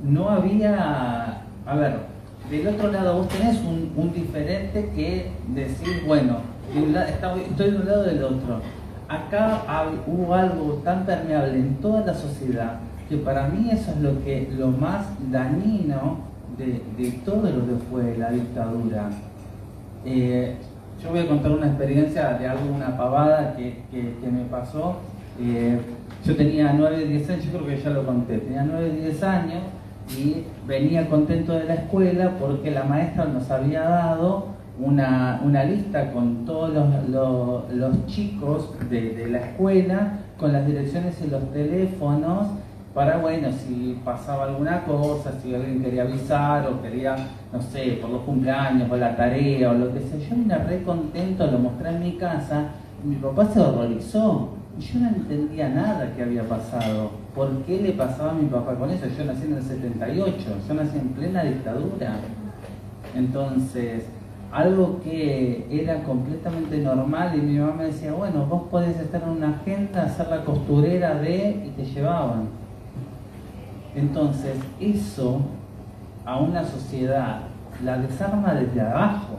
no había, del otro lado vos tenés un diferente que decir, bueno, estoy de un lado del otro. Acá hubo algo tan permeable en toda la sociedad que para mí eso es lo más dañino de todo lo que fue la dictadura. Yo voy a contar una experiencia de una pavada que me pasó. Yo tenía 9, 10 años, yo creo que ya lo conté, tenía 9, 10 años y venía contento de la escuela porque la maestra nos había dado una lista con todos los chicos de la escuela, con las direcciones y los teléfonos, para, bueno, si pasaba alguna cosa, si alguien quería avisar o quería, no sé, por los cumpleaños o la tarea o lo que sea. Yo vine re contento, lo mostré en mi casa y mi papá se horrorizó. Y yo no entendía nada que había pasado. ¿Por qué le pasaba a mi papá con eso? Yo nací en el 78, yo nací en plena dictadura. Entonces, algo que era completamente normal y mi mamá me decía, bueno, vos podés estar en una agenda, hacer la costurera y te llevaban. Entonces, eso a una sociedad la desarma desde abajo.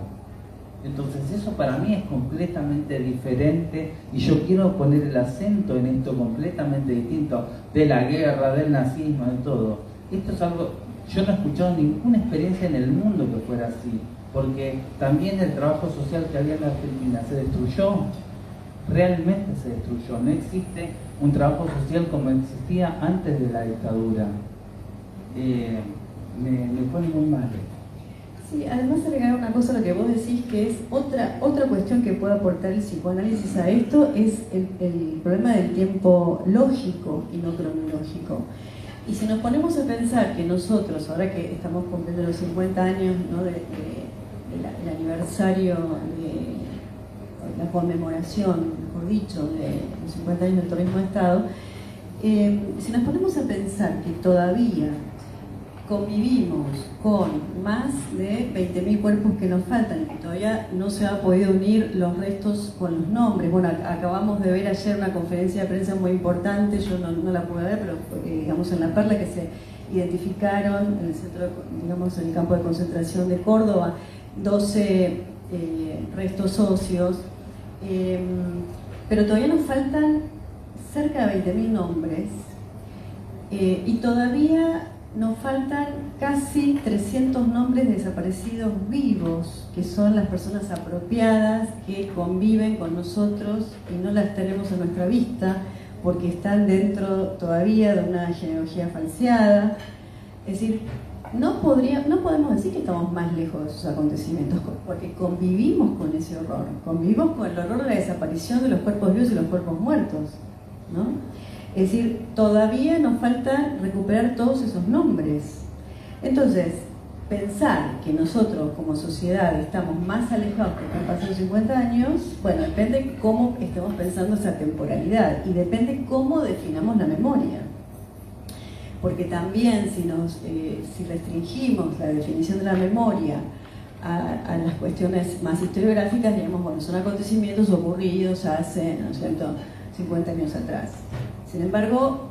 Entonces eso para mí es completamente diferente y yo quiero poner el acento en esto completamente distinto de la guerra, del nazismo, de todo. Esto es algo, yo no he escuchado ninguna experiencia en el mundo que fuera así, porque también el trabajo social que había en la Argentina se destruyó, realmente se destruyó. No existe un trabajo social como existía antes de la dictadura. Me pone muy mal. Sí, además agregar una cosa a lo que vos decís, que es otra cuestión que puede aportar el psicoanálisis a esto, es el problema del tiempo lógico y no cronológico. Y si nos ponemos a pensar que nosotros, ahora que estamos cumpliendo los 50 años, ¿no?, del aniversario de la conmemoración, mejor dicho, de los 50 años del terrorismo de Estado, si nos ponemos a pensar que todavía convivimos con más de 20.000 cuerpos que nos faltan y que todavía no se ha podido unir los restos con los nombres. Bueno, acabamos de ver ayer una conferencia de prensa muy importante, yo no la pude ver, pero digamos en La Perla, que se identificaron en el centro, digamos en el campo de concentración de Córdoba, 12 restos óseos, pero todavía nos faltan cerca de 20.000 nombres y todavía nos faltan casi 300 nombres de desaparecidos vivos, que son las personas apropiadas que conviven con nosotros y no las tenemos a nuestra vista porque están dentro todavía de una genealogía falseada. Es decir, no podemos decir que estamos más lejos de esos acontecimientos porque convivimos con ese horror, convivimos con el horror de la desaparición de los cuerpos vivos y los cuerpos muertos, ¿no? Es decir, todavía nos falta recuperar todos esos nombres. Entonces, pensar que nosotros como sociedad estamos más alejados que han pasado 50 años, bueno, depende cómo estemos pensando esa temporalidad y depende cómo definamos la memoria. Porque también si restringimos la definición de la memoria a las cuestiones más historiográficas, digamos, bueno, son acontecimientos ocurridos hace, ¿no es cierto?, 50 años atrás. Sin embargo,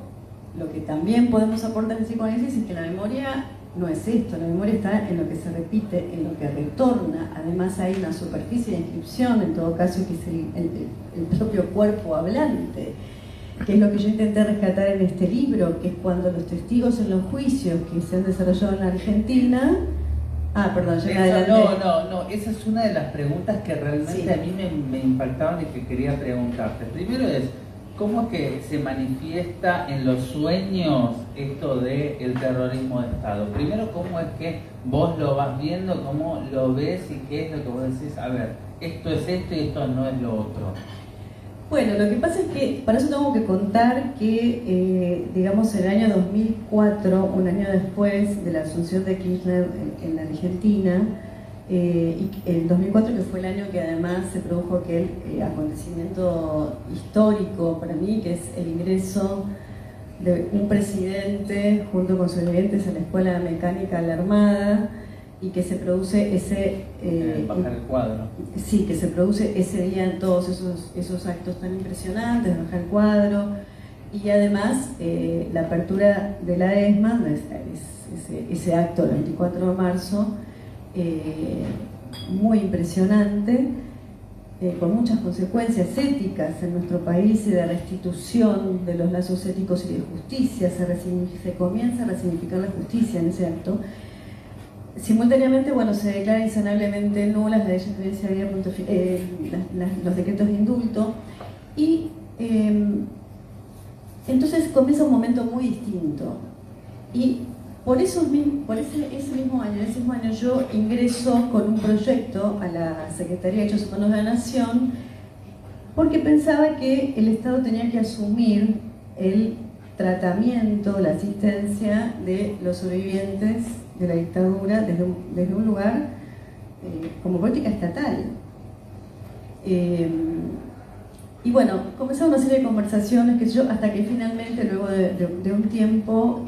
lo que también podemos aportar en psicoanálisis es que la memoria no es esto, la memoria está en lo que se repite, en lo que retorna. Además hay una superficie de inscripción, en todo caso, que es el propio cuerpo hablante, que es lo que yo intenté rescatar en este libro, que es cuando los testigos en los juicios que se han desarrollado en la Argentina... perdón, ya me adelanté. No, esa es una de las preguntas que realmente sí, a mí me impactaban y que quería preguntarte. Primero es, ¿cómo es que se manifiesta en los sueños esto del terrorismo de Estado? Primero, ¿cómo es que vos lo vas viendo, cómo lo ves y qué es lo que vos decís? A ver, esto es esto y esto no es lo otro. Bueno, lo que pasa es que para eso tengo que contar que, digamos, en el año 2004, un año después de la asunción de Kirchner en la Argentina, y el 2004 que fue el año que además se produjo aquel acontecimiento histórico para mí, que es el ingreso de un presidente junto con sobrevivientes a la Escuela de Mecánica de la Armada, y que se produce ese... bajar el cuadro. Sí, que se produce ese día en todos esos actos tan impresionantes, bajar el cuadro, y además la apertura de la ESMA, ese acto del 24 de marzo, muy impresionante, con muchas consecuencias éticas en nuestro país y de restitución de los lazos éticos y de justicia. Se comienza a resignificar la justicia en ese acto. Simultáneamente, bueno, se declaran insanablemente nulas las leyes de violencia de vida, los decretos de indulto, y entonces comienza un momento muy distinto. Y por ese mismo año, yo ingreso con un proyecto a la Secretaría de Derechos Humanos de la Nación, porque pensaba que el Estado tenía que asumir el tratamiento, la asistencia de los sobrevivientes de la dictadura desde un lugar como política estatal. Y bueno, comenzaron una serie de conversaciones, qué sé yo, hasta que finalmente, luego de un tiempo,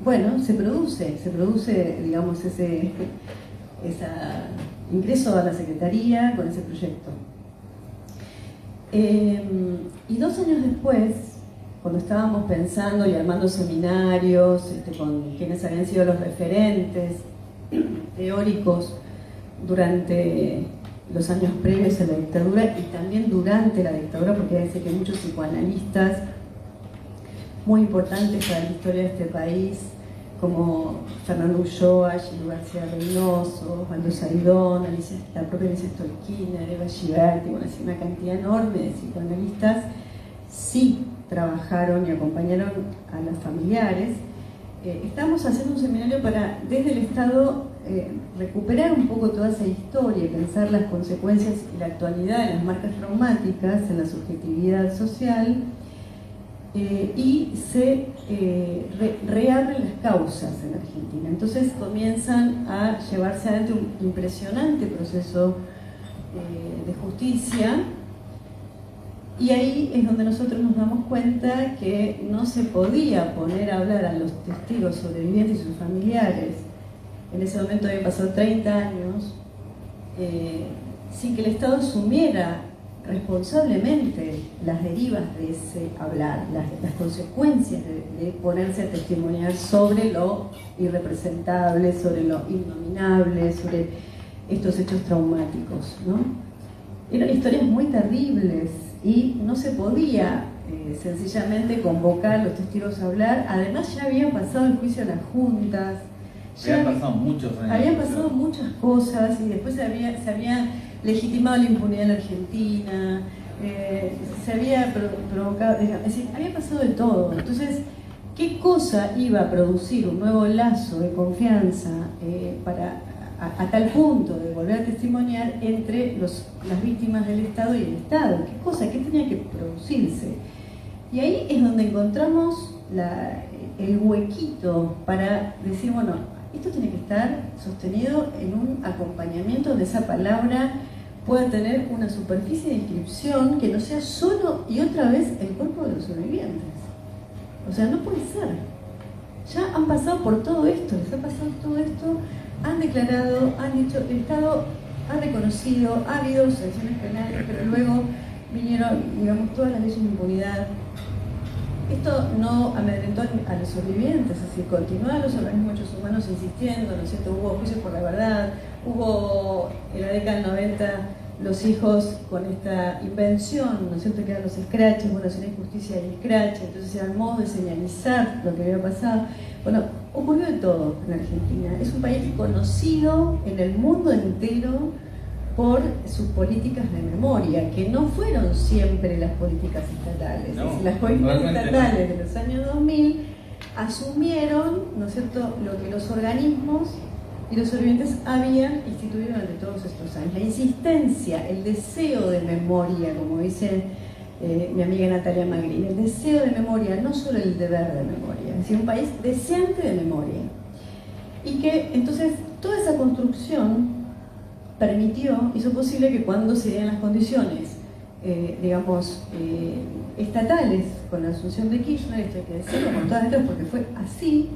bueno, se produce, digamos, ese ingreso a la Secretaría con ese proyecto. Y 2 años después, cuando estábamos pensando y armando seminarios con quienes habían sido los referentes teóricos durante los años previos a la dictadura y también durante la dictadura, porque hay que muchos psicoanalistas muy importantes para la historia de este país, como Fernando Ulloa, Gildo García Reynoso, Osvaldo Saidón, la propia Alicia Stolkiner, Eva Giberti, bueno, así una cantidad enorme de psicoanalistas, sí trabajaron y acompañaron a los familiares. Estamos haciendo un seminario para, desde el Estado, recuperar un poco toda esa historia y pensar las consecuencias y la actualidad de las marcas traumáticas en la subjetividad social, y se reabren las causas en Argentina. Entonces comienzan a llevarse adelante un impresionante proceso de justicia. Y ahí es donde nosotros nos damos cuenta que no se podía poner a hablar a los testigos sobrevivientes y sus familiares. En ese momento habían pasado 30 años, sin que el Estado asumiera responsablemente las derivas de ese hablar, las consecuencias de ponerse a testimoniar sobre lo irrepresentable, sobre lo innominable, sobre estos hechos traumáticos, ¿no? Eran historias muy terribles, y no se podía sencillamente convocar a los testigos a hablar. Además ya habían pasado el juicio a las juntas, habían pasado muchos años, habían pasado muchas cosas, y después se había legitimado la impunidad en la Argentina, se había provocado, es decir, había pasado de todo. Entonces, ¿qué cosa iba a producir un nuevo lazo de confianza a tal punto de volver a testimoniar entre las víctimas del Estado y el Estado? ¿Qué cosa? ¿Qué tenía que producirse? Y ahí es donde encontramos el huequito para decir, bueno, esto tiene que estar sostenido en un acompañamiento donde esa palabra pueda tener una superficie de inscripción que no sea solo y otra vez el cuerpo de los sobrevivientes. O sea, no puede ser. Ya han pasado por todo esto, les ha pasado todo esto, han declarado, han dicho, el Estado ha reconocido, ha habido sanciones penales, pero luego vinieron, digamos, todas las leyes de impunidad. Esto no amedrentó a los sobrevivientes, es decir, continuaron los organismos de derechos humanos insistiendo, ¿no es cierto? Hubo juicios por la verdad, hubo en la década del 90 los hijos con esta invención, ¿no es cierto?, que eran los scratches, bueno, si no hay justicia hay scratch, entonces eran modos de señalizar lo que había pasado. Bueno, ocurrió de todo en Argentina. Es un país conocido en el mundo entero por sus políticas de memoria, que no fueron siempre las políticas estatales. No, es decir, las políticas estatales de los años 2000 asumieron, ¿no es cierto?, lo que los organismos y los sobrevivientes habían instituido durante todos estos años. La insistencia, el deseo de memoria, como dice mi amiga Natalia Magri, el deseo de memoria, no solo el deber de memoria, es decir, un país deseante de memoria. Y que entonces toda esa construcción hizo posible que cuando se dieran las condiciones, estatales, con la asunción de Kirchner, esto hay que decirlo con todas letras porque fue así,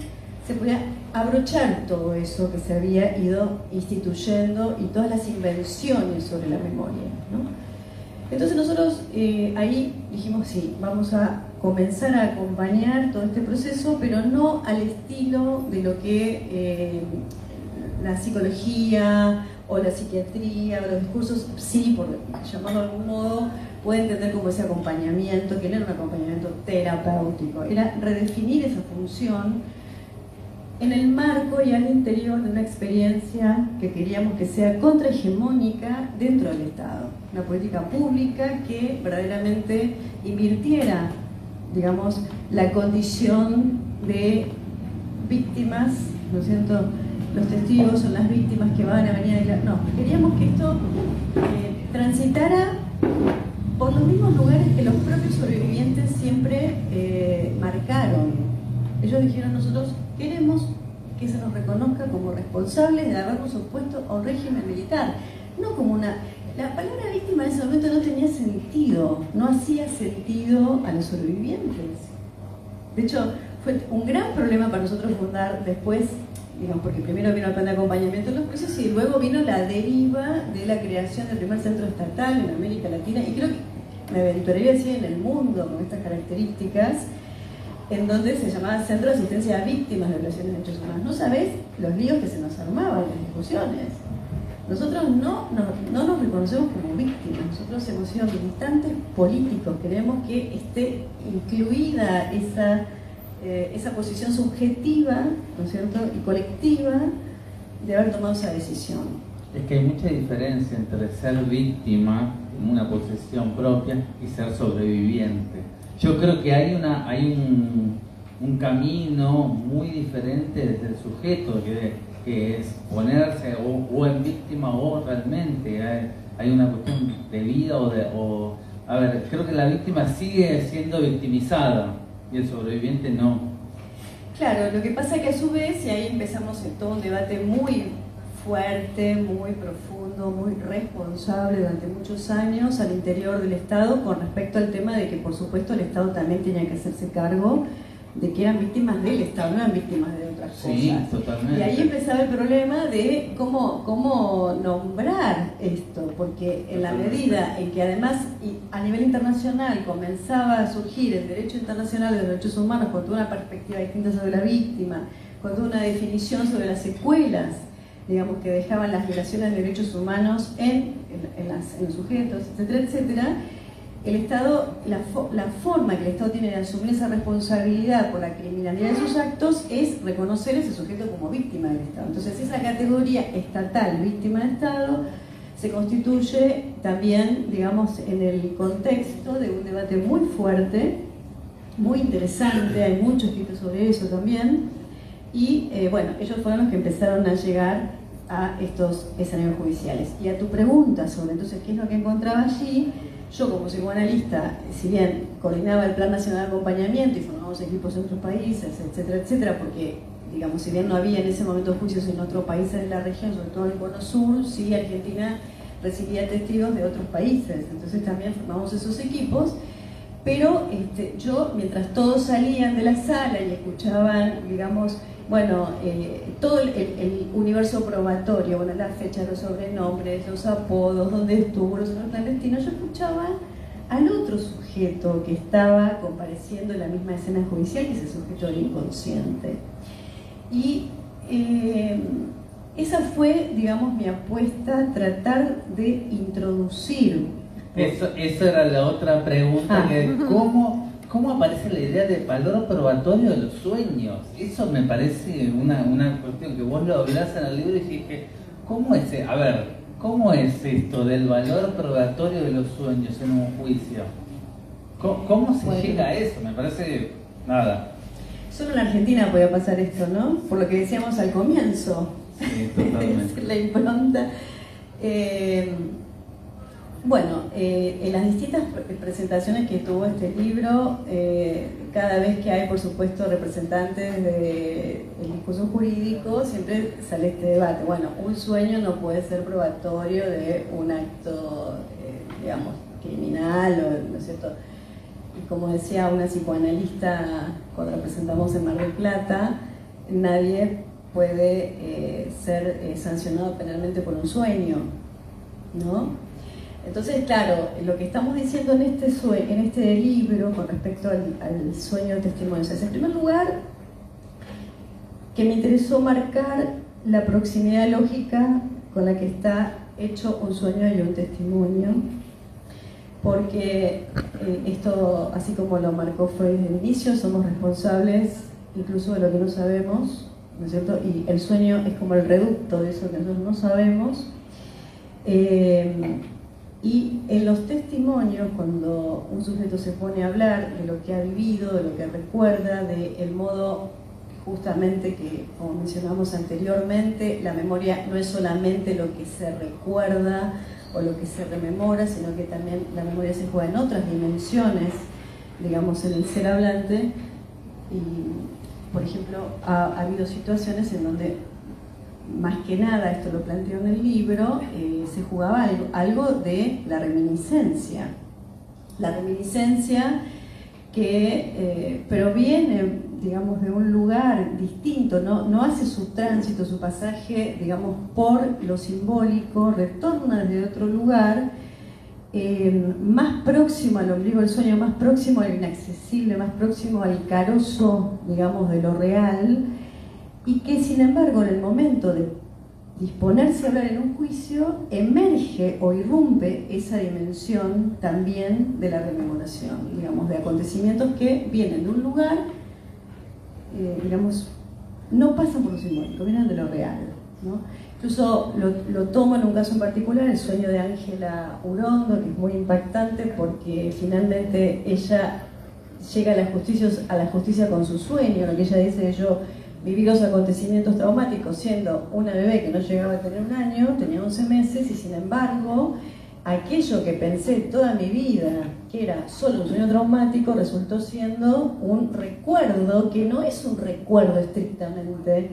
se podía abrochar todo eso que se había ido instituyendo y todas las invenciones sobre la memoria, ¿no? Entonces nosotros ahí dijimos, sí, vamos a comenzar a acompañar todo este proceso, pero no al estilo de lo que la psicología o la psiquiatría o los discursos, sí, por llamarlo de algún modo, puede entender como ese acompañamiento, que no era un acompañamiento terapéutico, era redefinir esa función en el marco y al interior de una experiencia que queríamos que sea contrahegemónica dentro del Estado. Una política pública que verdaderamente invirtiera, digamos, la condición de víctimas, ¿no es cierto? Los testigos son las víctimas que van a venir a declarar. No, queríamos que esto transitara por los mismos lugares que los propios sobrevivientes siempre marcaron. Ellos dijeron, nosotros queremos que se nos reconozca como responsables de habernos opuesto a un régimen militar, no como una... La palabra víctima en ese momento no tenía sentido, no hacía sentido a los sobrevivientes. De hecho, fue un gran problema para nosotros fundar después, digamos, porque primero vino el plan de acompañamiento de los presos y luego vino la deriva de la creación del primer centro estatal en América Latina, y creo que me aventuraría a decir en el mundo con estas características, en donde se llamaba Centro de Asistencia a Víctimas de Violaciones de Derechos Humanos. No sabés los líos que se nos armaban en las discusiones. Nosotros no nos reconocemos como víctimas, nosotros hemos sido militantes políticos, queremos que esté incluida esa posición subjetiva, ¿no es cierto?, y colectiva de haber tomado esa decisión. Es que hay mucha diferencia entre ser víctima en una posición propia y ser sobreviviente. Yo creo que hay un camino muy diferente desde el sujeto, que es ponerse o en víctima o realmente hay una cuestión de vida a ver, creo que la víctima sigue siendo victimizada y el sobreviviente no. Claro, lo que pasa es que a su vez, y ahí empezamos en todo un debate muy fuerte, muy profundo, muy responsable durante muchos años al interior del Estado con respecto al tema de que, por supuesto, el Estado también tenía que hacerse cargo de que eran víctimas del Estado, no eran víctimas de otras cosas. Sí, totalmente. Y ahí empezaba el problema de cómo nombrar esto, porque en la medida en que además a nivel internacional comenzaba a surgir el derecho internacional de los derechos humanos con toda una perspectiva distinta sobre la víctima, con toda una definición sobre las secuelas, digamos, que dejaban las violaciones de derechos humanos en los sujetos, etcétera, etcétera, el Estado, la forma que el Estado tiene de asumir esa responsabilidad por la criminalidad de sus actos es reconocer a ese sujeto como víctima del Estado. Entonces esa categoría estatal, víctima del Estado, se constituye también, digamos, en el contexto de un debate muy fuerte, muy interesante, hay mucho escrito sobre eso también, y bueno, ellos fueron los que empezaron a llegar a estos escenarios judiciales. Y a tu pregunta sobre entonces qué es lo que encontraba allí, yo como psicoanalista, si bien coordinaba el Plan Nacional de Acompañamiento y formamos armamos equipos en otros países, etcétera, etcétera, porque, digamos, si bien no había en ese momento juicios en otros países de la región, sobre todo en el Cono Sur, sí Argentina recibía testigos de otros países, entonces también formamos esos equipos. Pero yo, mientras todos salían de la sala y escuchaban, digamos, bueno, todo el universo probatorio, bueno, la fecha, los sobrenombres, los apodos, dónde estuvo, los clandestinos, yo escuchaba al otro sujeto que estaba compareciendo en la misma escena judicial, que ese sujeto era inconsciente. Y esa fue, digamos, mi apuesta, tratar de introducir. Eso era la otra pregunta, que ¿cómo aparece la idea de valor probatorio de los sueños? Eso me parece una cuestión que vos lo hablás en el libro y dije, ¿cómo es esto del valor probatorio de los sueños en un juicio? ¿Cómo se llega a eso? Me parece nada. Solo en Argentina podía pasar esto, ¿no? Por lo que decíamos al comienzo. Sí, totalmente. La impronta. Bueno, en las distintas presentaciones que tuvo este libro, cada vez que hay, por supuesto, representantes del discurso jurídico, siempre sale este debate. Bueno, un sueño no puede ser probatorio de un acto, digamos, criminal, ¿no es cierto? Y como decía una psicoanalista cuando la presentamos en Mar del Plata, nadie puede ser sancionado penalmente por un sueño, ¿no? Entonces, claro, lo que estamos diciendo en este libro con respecto al sueño de testimonios es, en primer lugar, que me interesó marcar la proximidad lógica con la que está hecho un sueño y un testimonio, porque esto, así como lo marcó Freud desde el inicio, somos responsables incluso de lo que no sabemos, ¿no es cierto? Y el sueño es como el reducto de eso que nosotros no sabemos. Y en los testimonios, cuando un sujeto se pone a hablar de lo que ha vivido, de lo que recuerda, del modo justamente que, como mencionamos anteriormente, la memoria no es solamente lo que se recuerda o lo que se rememora, sino que también la memoria se juega en otras dimensiones, digamos, en el ser hablante. Y, por ejemplo, ha habido situaciones en donde, más que nada, esto lo planteo en el libro, se jugaba algo de la reminiscencia. La reminiscencia que proviene, digamos, de un lugar distinto, no hace su tránsito, su pasaje, digamos, por lo simbólico, retorna desde otro lugar, más próximo al ombligo del sueño, más próximo al inaccesible, más próximo al carozo, digamos, de lo real, y que sin embargo en el momento de disponerse a hablar en un juicio emerge o irrumpe esa dimensión también de la rememoración, digamos, de acontecimientos que vienen de un lugar, digamos, no pasan por lo simbólico, vienen de lo real, ¿no? Incluso lo tomo en un caso en particular, el sueño de Ángela Urondo, que es muy impactante porque finalmente ella llega a la justicia con su sueño, lo que ella dice, yo viví los acontecimientos traumáticos siendo una bebé que no llegaba a tener un año, tenía 11 meses, y sin embargo, aquello que pensé toda mi vida, que era solo un sueño traumático, resultó siendo un recuerdo, que no es un recuerdo estrictamente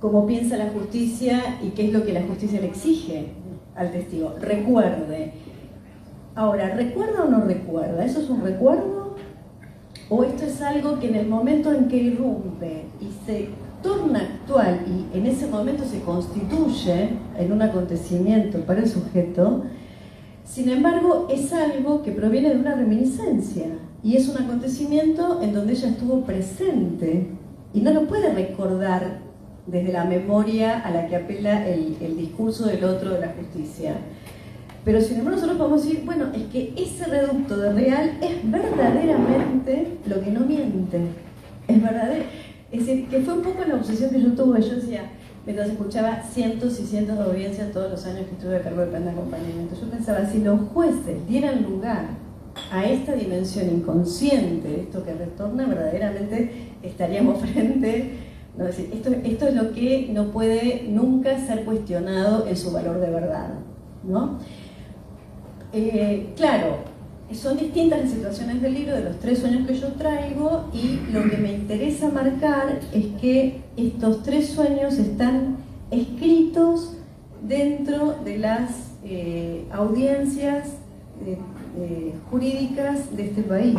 como piensa la justicia y qué es lo que la justicia le exige al testigo. Recuerde. Ahora, ¿recuerda o no recuerda? ¿Eso es un recuerdo? ¿O esto es algo que en el momento en que irrumpe y se torna actual y en ese momento se constituye en un acontecimiento para el sujeto, sin embargo es algo que proviene de una reminiscencia y es un acontecimiento en donde ella estuvo presente y no lo puede recordar desde la memoria a la que apela el discurso del otro de la justicia? Pero sin embargo nosotros podemos decir, bueno, es que ese reducto de real es verdaderamente lo que no miente, es verdadero. Es decir, que fue un poco la obsesión que yo tuve. Yo decía, mientras escuchaba cientos y cientos de audiencias todos los años que estuve a cargo del plan de acompañamiento, yo pensaba, si los jueces dieran lugar a esta dimensión inconsciente, esto que retorna, verdaderamente estaríamos frente, ¿no? Es decir, esto es lo que no puede nunca ser cuestionado en su valor de verdad, ¿no? Claro, son distintas las situaciones del libro, de los 3 sueños que yo traigo, y lo que me interesa marcar es que estos 3 sueños están escritos dentro de las audiencias jurídicas de este país.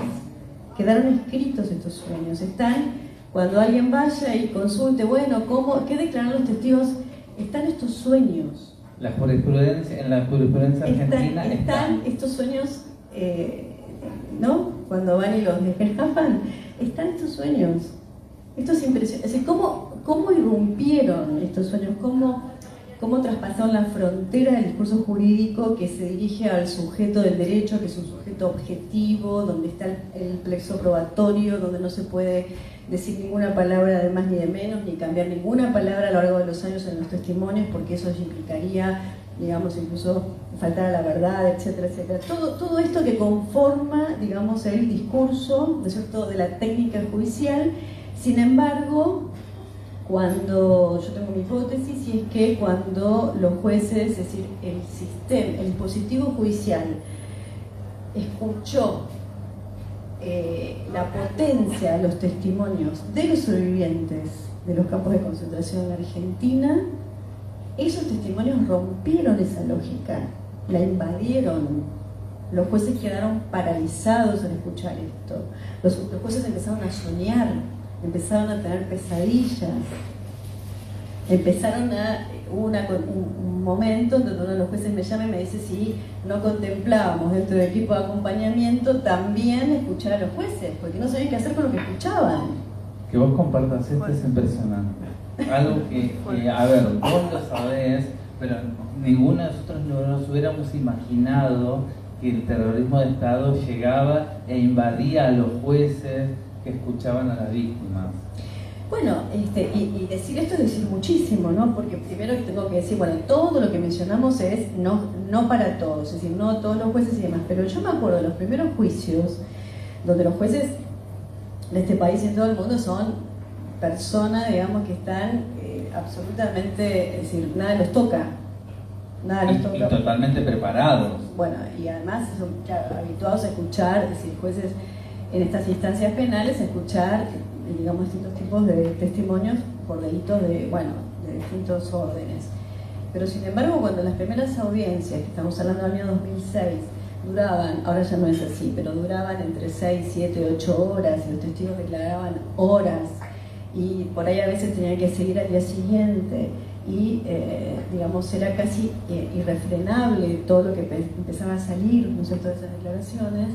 Quedaron escritos estos sueños, están, cuando alguien vaya y consulte, bueno, ¿qué declararon los testigos? Están estos sueños. En la jurisprudencia argentina están estos sueños, ¿no? Cuando van y los desgrapan, están estos sueños. Esto es impresionante. Es decir, ¿cómo irrumpieron estos sueños? ¿Cómo traspasaron la frontera del discurso jurídico que se dirige al sujeto del derecho, que es un sujeto objetivo, donde está el plexo probatorio, donde no se puede decir ninguna palabra de más ni de menos, ni cambiar ninguna palabra a lo largo de los años en los testimonios, porque eso implicaría, digamos, incluso faltar a la verdad, etcétera, etcétera. Todo esto que conforma, digamos, el discurso, ¿no es cierto?, de la técnica judicial. Sin embargo, cuando yo tengo mi hipótesis, y es que cuando los jueces, es decir, el dispositivo judicial escuchó la potencia de los testimonios de los sobrevivientes de los campos de concentración en Argentina, esos testimonios rompieron esa lógica, la invadieron. Los jueces quedaron paralizados al escuchar esto. Los jueces empezaron a soñar, empezaron a tener pesadillas, hubo un momento donde uno de los jueces me llama y me dice si no contemplábamos dentro del equipo de acompañamiento también escuchar a los jueces, porque no sabían qué hacer con lo que escuchaban. Que vos compartas esto es impresionante. Algo que, a ver, vos lo sabés, pero ninguno de nosotros nos hubiéramos imaginado que el terrorismo de Estado llegaba e invadía a los jueces que escuchaban a las víctimas. Bueno, y decir esto es decir muchísimo, ¿no? Porque primero tengo que decir, bueno, todo lo que mencionamos es no para todos, es decir, no todos los jueces y demás, pero yo me acuerdo de los primeros juicios donde los jueces de este país y en todo el mundo son personas, digamos, que están absolutamente, es decir, nada los toca. Y totalmente preparados. Bueno, y además son habituados a escuchar, es decir, jueces en estas instancias penales, a escuchar, digamos, distintos tipos de testimonios por delitos de distintos órdenes. Pero sin embargo, cuando las primeras audiencias, que estamos hablando del año 2006, duraban, ahora ya no es así, pero duraban entre 6, 7, 8 horas, y los testigos declaraban horas, y por ahí a veces tenían que seguir al día siguiente, y digamos, era casi irrefrenable todo lo que empezaba a salir, ¿no es cierto?, de esas declaraciones.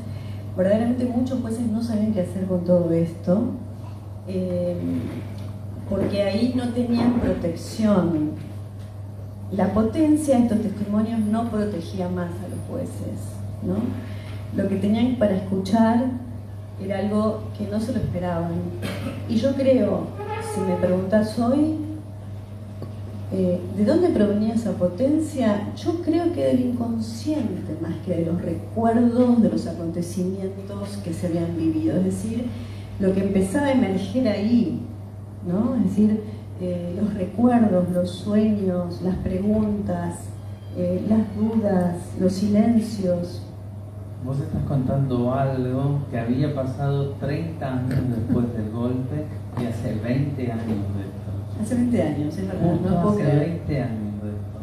Verdaderamente muchos jueces no sabían qué hacer con todo esto, porque ahí no tenían protección. La potencia de estos testimonios no protegía más a los jueces, ¿no? Lo que tenían para escuchar era algo que no se lo esperaban. Y yo creo, si me preguntas hoy, ¿de dónde provenía esa potencia? Yo creo que del inconsciente más que de los recuerdos de los acontecimientos que se habían vivido. Es decir, lo que empezaba a emerger ahí, ¿no? Es decir, los recuerdos, los sueños, las preguntas, las dudas, los silencios. Vos estás contando algo que había pasado 30 años después del golpe y hace 20 años de esto. Hace 20 años, es verdad. No puedo hace creer. 20 años de esto.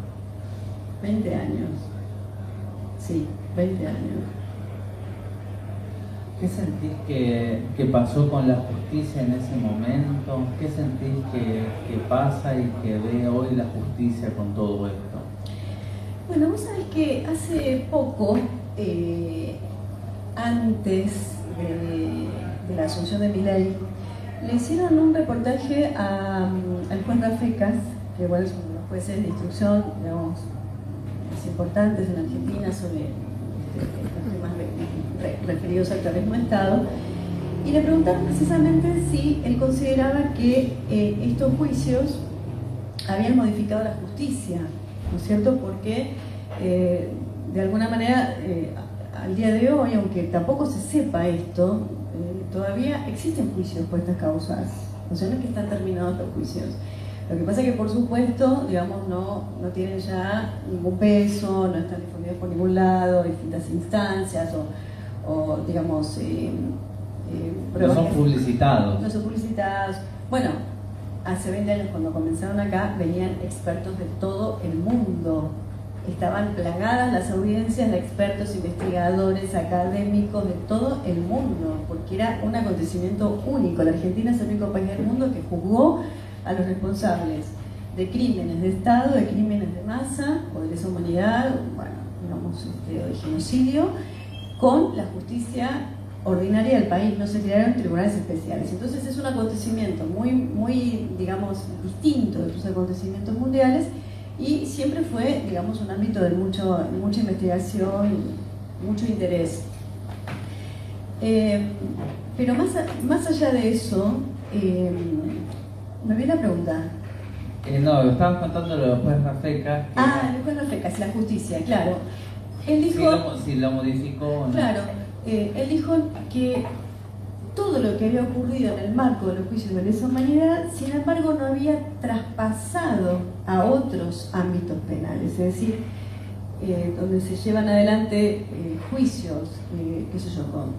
20 años. Sí, 20 años. ¿Qué sentís que pasó con la justicia en ese momento? ¿Qué sentís que pasa y que ve hoy la justicia con todo esto? Bueno, vos sabés que hace poco, antes de la asunción de Milei, le hicieron un reportaje al juez Rafecas, que igual son los jueces de instrucción, digamos, más importantes en Argentina sobre los temas referidos al terrorismo de Estado, y le preguntaron precisamente si él consideraba que estos juicios habían modificado la justicia, ¿no es cierto? Porque de alguna manera al día de hoy, aunque tampoco se sepa esto, todavía existen juicios por estas causas, o sea, no es que están terminados los juicios. Lo que pasa es que, por supuesto, digamos, no tienen ya ningún peso, no están difundidos por ningún lado, distintas instancias, o digamos, no son publicitados. No son publicitados. Bueno, hace 20 años cuando comenzaron acá venían expertos de todo el mundo. Estaban plagadas las audiencias de expertos, investigadores, académicos de todo el mundo, porque era un acontecimiento único. La Argentina es el único país del mundo que juzgó a los responsables de crímenes de Estado, de crímenes de masa o de lesa humanidad, bueno, digamos, o de genocidio, con la justicia ordinaria del país. No se crearon tribunales especiales. Entonces es un acontecimiento muy, digamos, distinto de otros acontecimientos mundiales, y siempre fue, digamos, un ámbito de mucha investigación, mucho interés. Pero más allá de eso, me viene a preguntar. No, estabas contando lo del juez Rafecas. El juez Rafecas, la justicia, claro. Él dijo, si lo modificó. ¿No? Claro, él dijo que todo lo que había ocurrido en el marco de los juicios de lesa humanidad, sin embargo, no había traspasado a otros ámbitos penales, es decir, donde se llevan adelante juicios, qué sé yo, con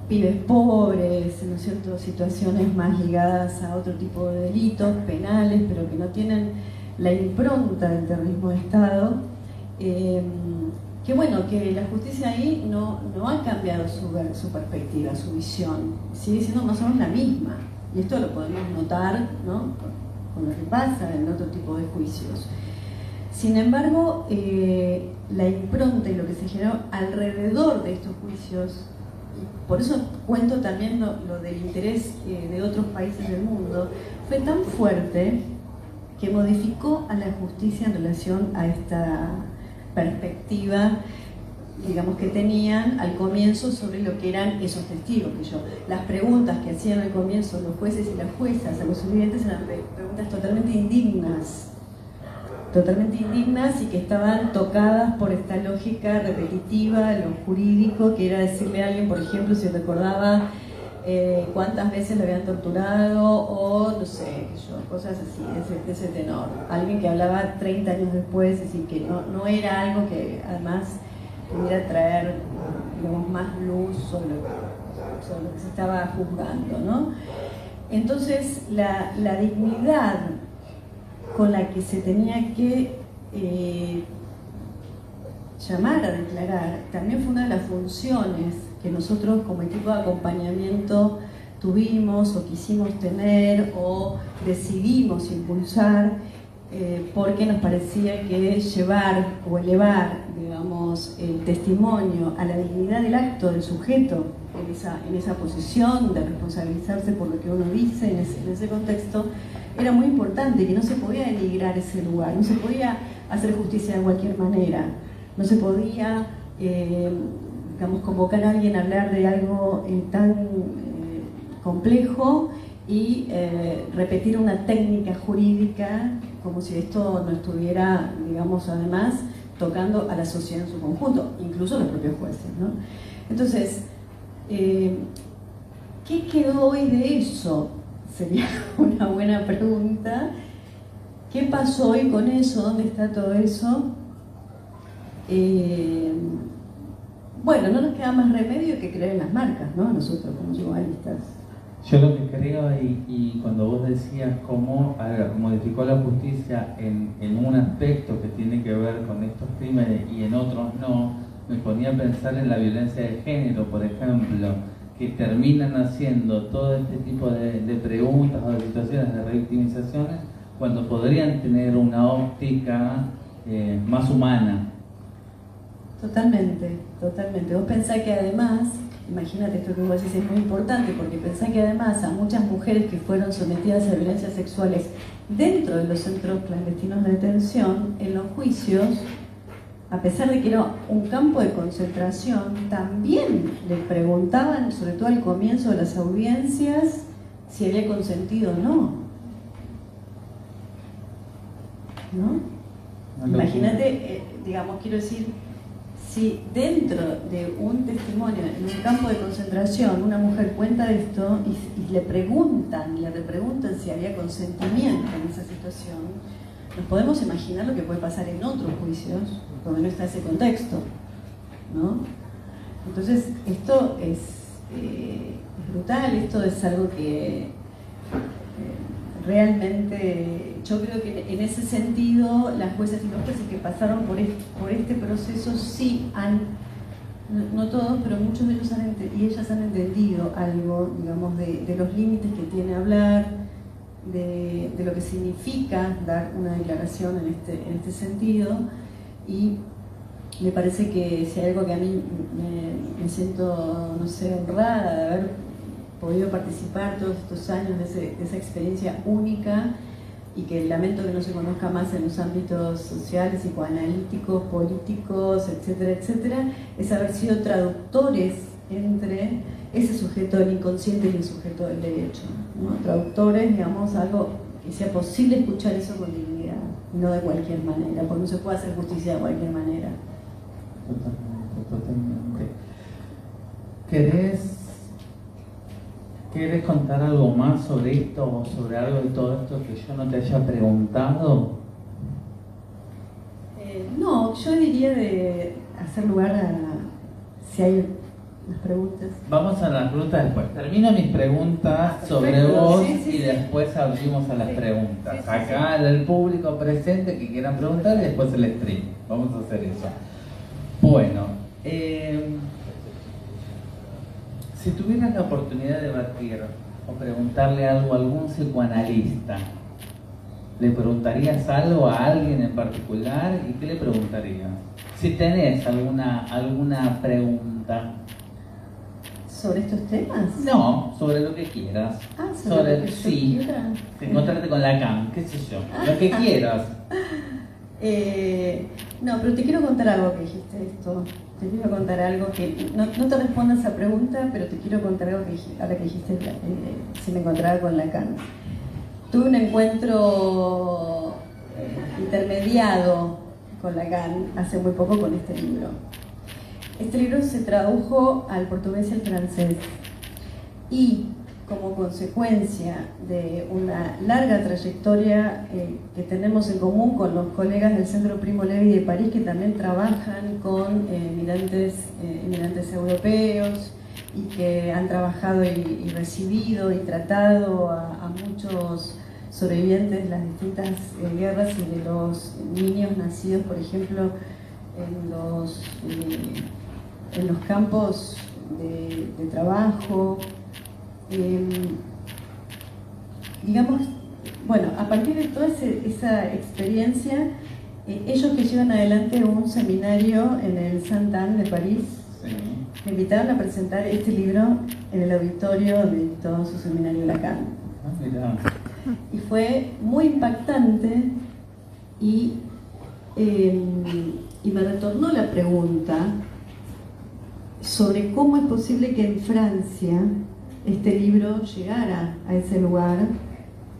pibes pobres, ¿no es cierto?, situaciones más ligadas a otro tipo de delitos penales, pero que no tienen la impronta del terrorismo de Estado. Que bueno, que la justicia ahí no ha cambiado su perspectiva, su visión, sigue siendo más o menos la misma, y esto lo podemos notar, ¿no?, con lo que pasa en otro tipo de juicios. Sin embargo, la impronta y lo que se generó alrededor de estos juicios, y por eso cuento también lo del interés de otros países del mundo, fue tan fuerte que modificó a la justicia en relación a esta perspectiva, digamos, que tenían al comienzo sobre lo que eran esos testigos. Las preguntas que hacían al comienzo los jueces y las juezas a los sobrevivientes eran preguntas totalmente indignas y que estaban tocadas por esta lógica repetitiva, lo jurídico, que era decirle a alguien, por ejemplo, si recordaba cuántas veces lo habían torturado, o no sé, cosas así, de ese tenor. Alguien que hablaba 30 años después, es decir, que no era algo que además pudiera traer, digamos, más luz sobre lo que se estaba juzgando, ¿no? Entonces, la dignidad con la que se tenía que llamar a declarar también fue una de las funciones que nosotros como equipo de acompañamiento tuvimos o quisimos tener o decidimos impulsar, porque nos parecía que llevar o elevar, digamos, el testimonio a la dignidad del acto del sujeto en esa posición de responsabilizarse por lo que uno dice en ese contexto, era muy importante, que no se podía denigrar ese lugar, no se podía hacer justicia de cualquier manera, no se podía, digamos, convocar a alguien a hablar de algo tan complejo y repetir una técnica jurídica como si esto no estuviera, digamos, además tocando a la sociedad en su conjunto, incluso los propios jueces, ¿no? Entonces, ¿qué quedó hoy de eso? Sería una buena pregunta. ¿Qué pasó hoy con eso? ¿Dónde está todo eso? Bueno, no nos queda más remedio que creer en las marcas, ¿no? Nosotros como yugoslavistas. Yo lo que creo, y cuando vos decías cómo modificó la justicia en un aspecto que tiene que ver con estos crímenes y en otros no, me ponía a pensar en la violencia de género, por ejemplo, que terminan haciendo todo este tipo de preguntas o de situaciones de revictimizaciones cuando podrían tener una óptica más humana. Totalmente, totalmente. Vos pensás que además, imagínate esto que vos decís, es muy importante, porque pensás que además a muchas mujeres que fueron sometidas a violencias sexuales dentro de los centros clandestinos de detención, en los juicios, a pesar de que era un campo de concentración, también le preguntaban, sobre todo al comienzo de las audiencias, si había consentido o no. ¿No? Imagínate, digamos, quiero decir, si dentro de un testimonio, en un campo de concentración, una mujer cuenta esto y le preguntan, le repreguntan si había consentimiento en esa situación, nos podemos imaginar lo que puede pasar en otros juicios donde no está ese contexto, ¿no? Entonces, esto es brutal, esto es algo que realmente, yo creo que en ese sentido, las juezas y los jueces que pasaron por este proceso sí han, no todos, pero muchos de ellos y ellas han entendido algo, digamos, de los límites que tiene hablar, de lo que significa dar una declaración en este sentido, y me parece que si hay algo que a mí me siento, no sé, honrada de haber podido participar todos estos años de esa experiencia única, y que lamento que no se conozca más en los ámbitos sociales, psicoanalíticos, políticos, etcétera, etcétera, es haber sido traductores entre ese sujeto del inconsciente y el sujeto del derecho, ¿no? Traductores, digamos, algo que sea posible escuchar eso con dignidad, no de cualquier manera, porque no se puede hacer justicia de cualquier manera. Totalmente. ¿Querés contar algo más sobre esto o sobre algo de todo esto que yo no te haya preguntado? No, yo diría de hacer lugar a si hay unas preguntas. Vamos a las preguntas después. Termino mis preguntas sobre vos y después abrimos a las preguntas. Acá del público presente que quieran preguntar y después el stream. Vamos a hacer eso. Bueno, si tuvieras la oportunidad de debatir o preguntarle algo a algún psicoanalista, ¿le preguntarías algo a alguien en particular? ¿Y qué le preguntarías? Si tenés alguna pregunta. ¿Sobre estos temas? No, sobre lo que quieras. Sobre lo que sí, yo quiera. Encontrarte con Lacan, qué sé yo, lo que quieras. No, pero te quiero contar algo que dijiste esto. Te quiero contar algo que no te respondo a esa pregunta, pero te quiero contar algo que ahora que dijiste si me encontraba con Lacan. Tuve un encuentro intermediado con Lacan hace muy poco con este libro. Este libro se tradujo al portugués y al francés, y como consecuencia de una larga trayectoria que tenemos en común con los colegas del Centro Primo Levi de París, que también trabajan con inmigrantes europeos y que han trabajado y recibido y tratado a muchos sobrevivientes de las distintas guerras y de los niños nacidos, por ejemplo, en los campos de trabajo. Digamos, bueno, a partir de toda esa experiencia, ellos que llevan adelante un seminario en el Saint-Anne de París, me invitaron a presentar este libro en el auditorio donde dictó su seminario Lacan. Y fue muy impactante y me retornó la pregunta sobre cómo es posible que en Francia este libro llegara a ese lugar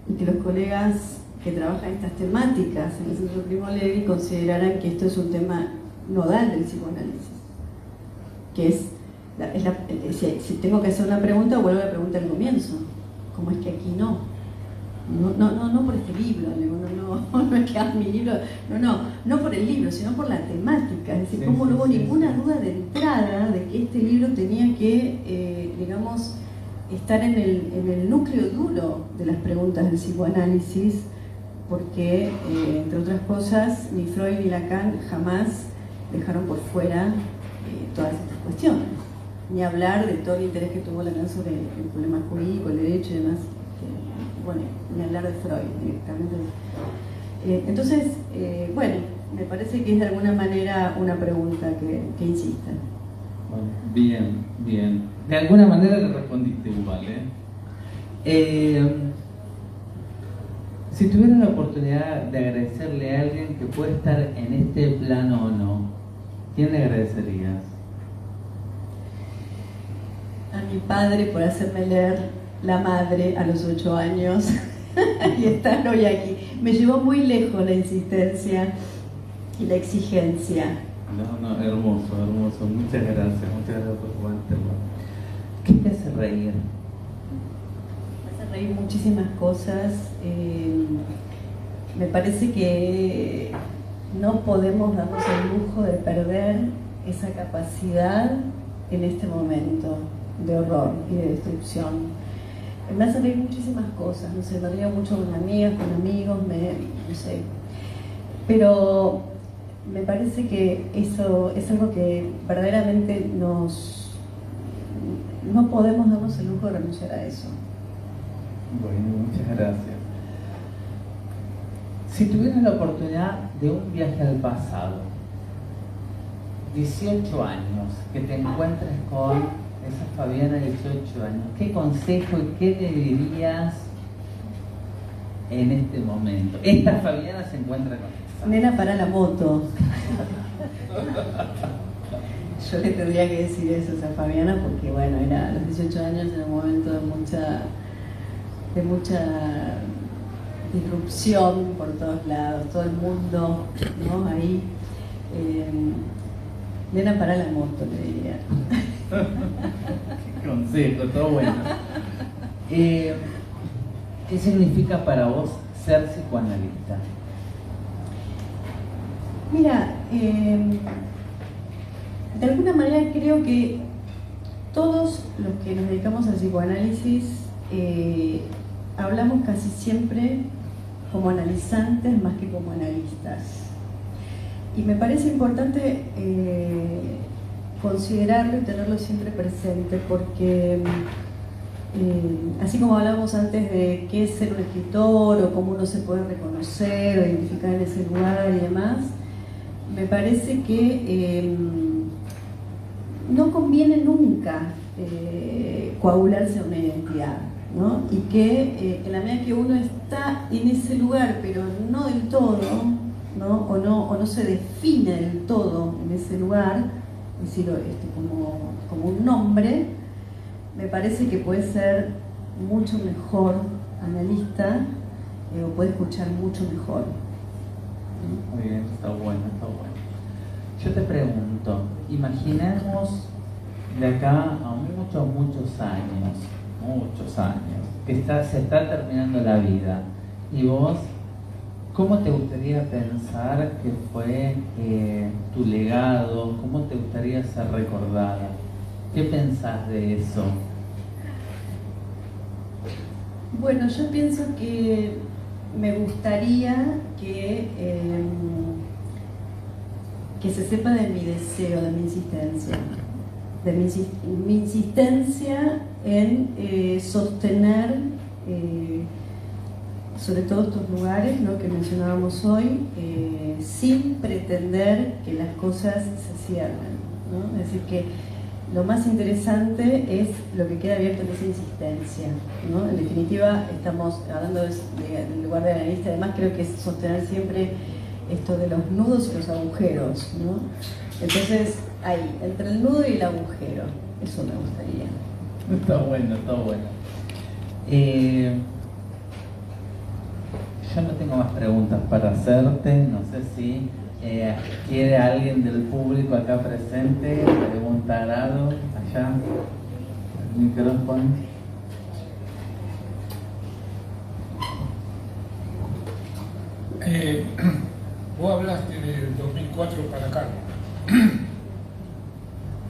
y que los colegas que trabajan estas temáticas en el Centro Primo Levi consideraran que esto es un tema nodal del psicoanálisis, que si tengo que hacer una pregunta, vuelvo a la pregunta al comienzo: ¿cómo es que aquí no por este libro? No es que mi libro, no por el libro, sino por la temática, es decir, cómo no hubo ninguna duda de entrada de que este libro tenía que, digamos, estar en el núcleo duro de las preguntas del psicoanálisis, porque, entre otras cosas, ni Freud ni Lacan jamás dejaron por fuera todas estas cuestiones, ni hablar de todo el interés que tuvo Lacan sobre el problema jurídico, el derecho y demás, bueno, ni hablar de Freud directamente. Entonces, bueno, me parece que es de alguna manera una pregunta que insista. Bien. De alguna manera le respondiste igual, Si tuvieras la oportunidad de agradecerle a alguien que puede estar en este plano o no, ¿quién le agradecerías? A mi padre por hacerme leer La Madre a los 8 años y estar hoy aquí. Me llevó muy lejos la insistencia y la exigencia. No, hermoso. Muchas gracias por compartirlo. ¿Qué te hace reír? Me hace reír muchísimas cosas. Me parece que no podemos darnos el lujo de perder esa capacidad en este momento de horror y de destrucción. Me hacen reír muchísimas cosas, no sé, me río mucho con amigas, con amigos, no sé. Pero me parece que eso es algo que verdaderamente no podemos darnos el lujo de renunciar a eso. Bueno, muchas gracias. Si tuvieras la oportunidad de un viaje al pasado, 18 años, que te encuentres con esa Fabiana de 18 años, ¿qué consejo y qué le dirías en este momento? Esta Fabiana se encuentra con esa. Nena, para la moto. Yo le tendría que decir eso a Fabiana porque, bueno, era a los 18 años, en un momento de mucha disrupción por todos lados, todo el mundo, ¿no? Ahí. Nena, para la moto, le diría. Qué consejo, todo bueno. ¿Qué significa para vos ser psicoanalista? Mira, de alguna manera creo que todos los que nos dedicamos al psicoanálisis hablamos casi siempre como analizantes más que como analistas. Y me parece importante considerarlo y tenerlo siempre presente porque así como hablamos antes de qué es ser un escritor o cómo uno se puede reconocer o identificar en ese lugar y demás, me parece que no conviene nunca coagularse a una identidad, ¿no? Y que en la medida que uno está en ese lugar, pero no del todo, ¿no? O no se define del todo en ese lugar, es decir, como un nombre, me parece que puede ser mucho mejor analista o puede escuchar mucho mejor. Muy bien, está bueno, está bueno. Yo te pregunto, imaginemos de acá a muchos años, que se está terminando la vida, y vos, ¿cómo te gustaría pensar que fue tu legado? ¿Cómo te gustaría ser recordada? ¿Qué pensás de eso? Bueno, yo pienso que me gustaría que se sepa de mi deseo, de mi insistencia, mi insistencia en sostener sobre todo estos lugares, ¿no?, que mencionábamos hoy, sin pretender que las cosas se cierren, ¿no? Es decir, que lo más interesante es lo que queda abierto en esa insistencia, ¿no? En definitiva, estamos hablando del lugar de analista, además creo que es sostener siempre esto de los nudos y los agujeros, ¿no? Entonces, ahí, entre el nudo y el agujero, eso me gustaría. Está bueno, está bueno. Yo no tengo más preguntas para hacerte, no sé si quiere alguien del público acá presente preguntar algo, allá, el micrófono. Vos hablaste del 2004 para acá.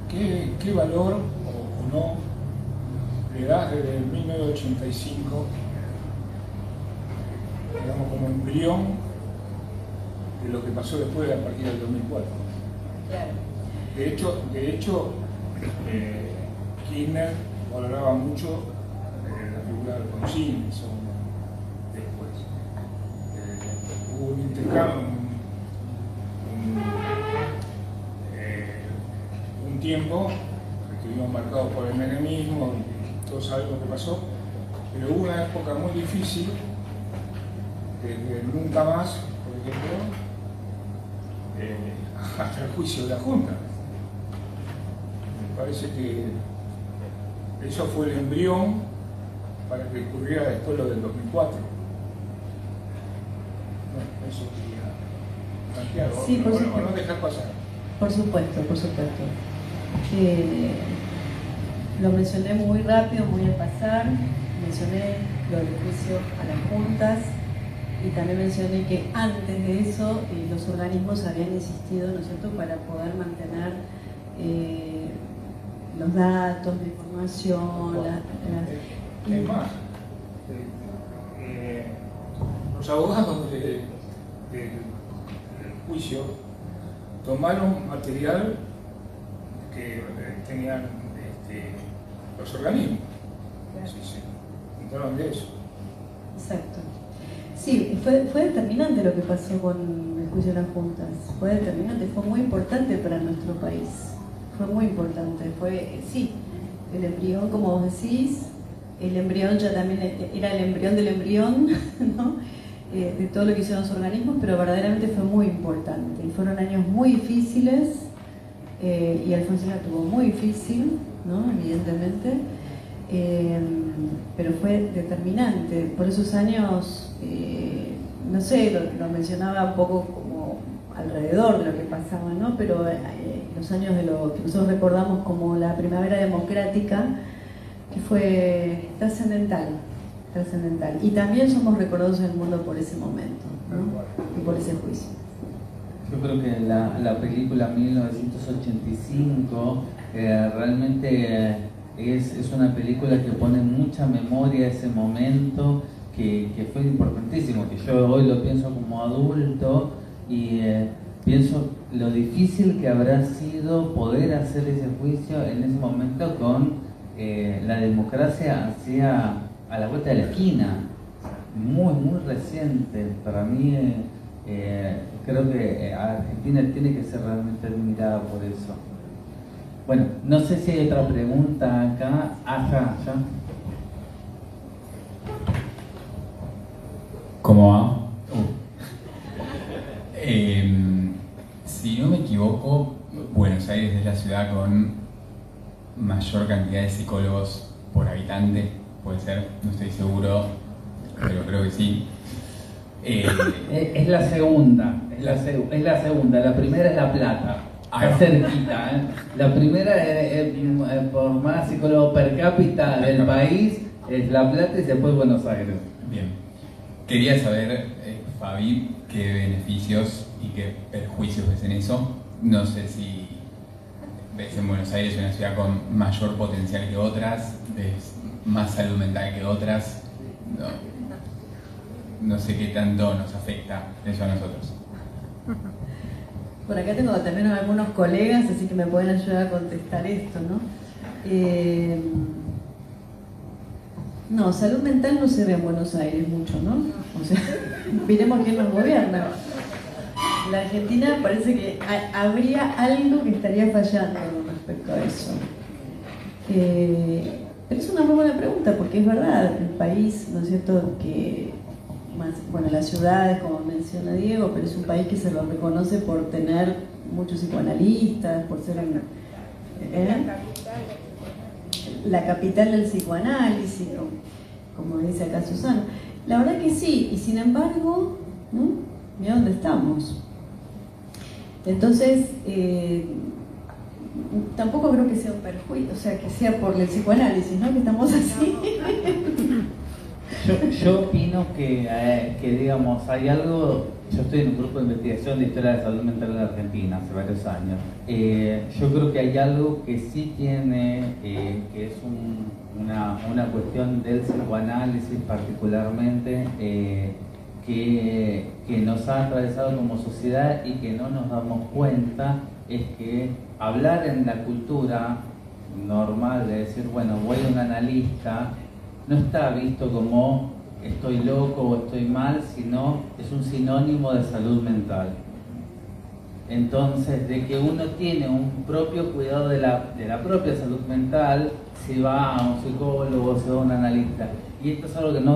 ¿Qué valor o no le das desde el 1985, digamos, como embrión de lo que pasó después a partir del 2004? Claro. De hecho, Kirchner valoraba mucho la figura de Alfonsín después. Hubo un intercambio, un tiempo que estuvimos marcados por el menemismo, todos sabemos qué pasó, pero hubo una época muy difícil, desde Nunca Más, por ejemplo, hasta el juicio de la Junta. Me parece que eso fue el embrión para que ocurriera después lo del 2004. Bueno, eso quería plantear, Sí, o no dejar pasar. Por supuesto, por supuesto. Lo mencioné muy rápido, muy al pasar, mencioné lo del juicio a las juntas y también mencioné que antes de eso los organismos habían insistido, ¿no es cierto?, para poder mantener los datos, la información, Es más, los abogados del juicio tomaron material que tenían los organismos. Sí, sí, contaron de eso. Exacto. Sí, fue determinante lo que pasó con el juicio de las juntas. Fue determinante, fue muy importante para nuestro país. Fue muy importante. Sí, el embrión, como vos decís, el embrión ya también era el embrión del embrión, ¿no? De todo lo que hicieron los organismos, pero verdaderamente fue muy importante. Y fueron años muy difíciles, y Alfonsín la tuvo muy difícil, ¿no? Evidentemente. Pero fue determinante. Por esos años, no sé, lo mencionaba un poco como alrededor de lo que pasaba, ¿no? Pero los años de lo que nosotros recordamos como la primavera democrática, que fue trascendental. Y también somos recordados en el mundo por ese momento, ¿no? Y por ese juicio. Yo creo que la película 1985 realmente es una película que pone mucha memoria a ese momento que fue importantísimo, que yo hoy lo pienso como adulto y pienso lo difícil que habrá sido poder hacer ese juicio en ese momento con la democracia hacia a la vuelta de la esquina, muy reciente. Para mí creo que Argentina tiene que ser realmente admirada por eso. Bueno, no sé si hay otra pregunta acá. Ya. ¿Cómo va? Si no me equivoco, Buenos Aires es la ciudad con mayor cantidad de psicólogos por habitante, puede ser, no estoy seguro, pero creo que sí. Es la segunda, la primera es La Plata. Está cerquita, ¿eh? La primera por más psicólogo per cápita del país es La Plata y después Buenos Aires. Bien. Quería saber, Fabi, qué beneficios y qué perjuicios ves en eso. No sé si ves en Buenos Aires una ciudad con mayor potencial que otras, ves más salud mental que otras. No sé qué tanto nos afecta eso a nosotros. Por acá tengo también algunos colegas, así que me pueden ayudar a contestar esto, ¿no? No, salud mental no se ve en Buenos Aires mucho, ¿no? O sea, miremos quién nos gobierna. La Argentina parece que habría algo que estaría fallando respecto a eso. Pero es una muy buena pregunta, porque es verdad, el país, ¿no es cierto?, que bueno, las ciudades, como menciona Diego, pero es un país que se lo reconoce por tener muchos psicoanalistas, por ser la capital del psicoanálisis, como dice acá Susana. La verdad que sí, y sin embargo, ¿no? Mira dónde estamos. Entonces, tampoco creo que sea un perjuicio, o sea, que sea por el psicoanálisis, ¿no? Que estamos así. Yo opino que digamos, hay algo. Yo estoy en un grupo de investigación de historia de salud mental en Argentina hace varios años. Yo creo que hay algo que sí tiene, que es una cuestión del psicoanálisis particularmente, que nos ha atravesado como sociedad y que no nos damos cuenta, es que hablar en la cultura normal de decir, bueno, voy a un analista, no está visto como estoy loco o estoy mal, sino es un sinónimo de salud mental. Entonces, de que uno tiene un propio cuidado de la propia salud mental, si va a un psicólogo, si va a un analista. Y esto es algo que en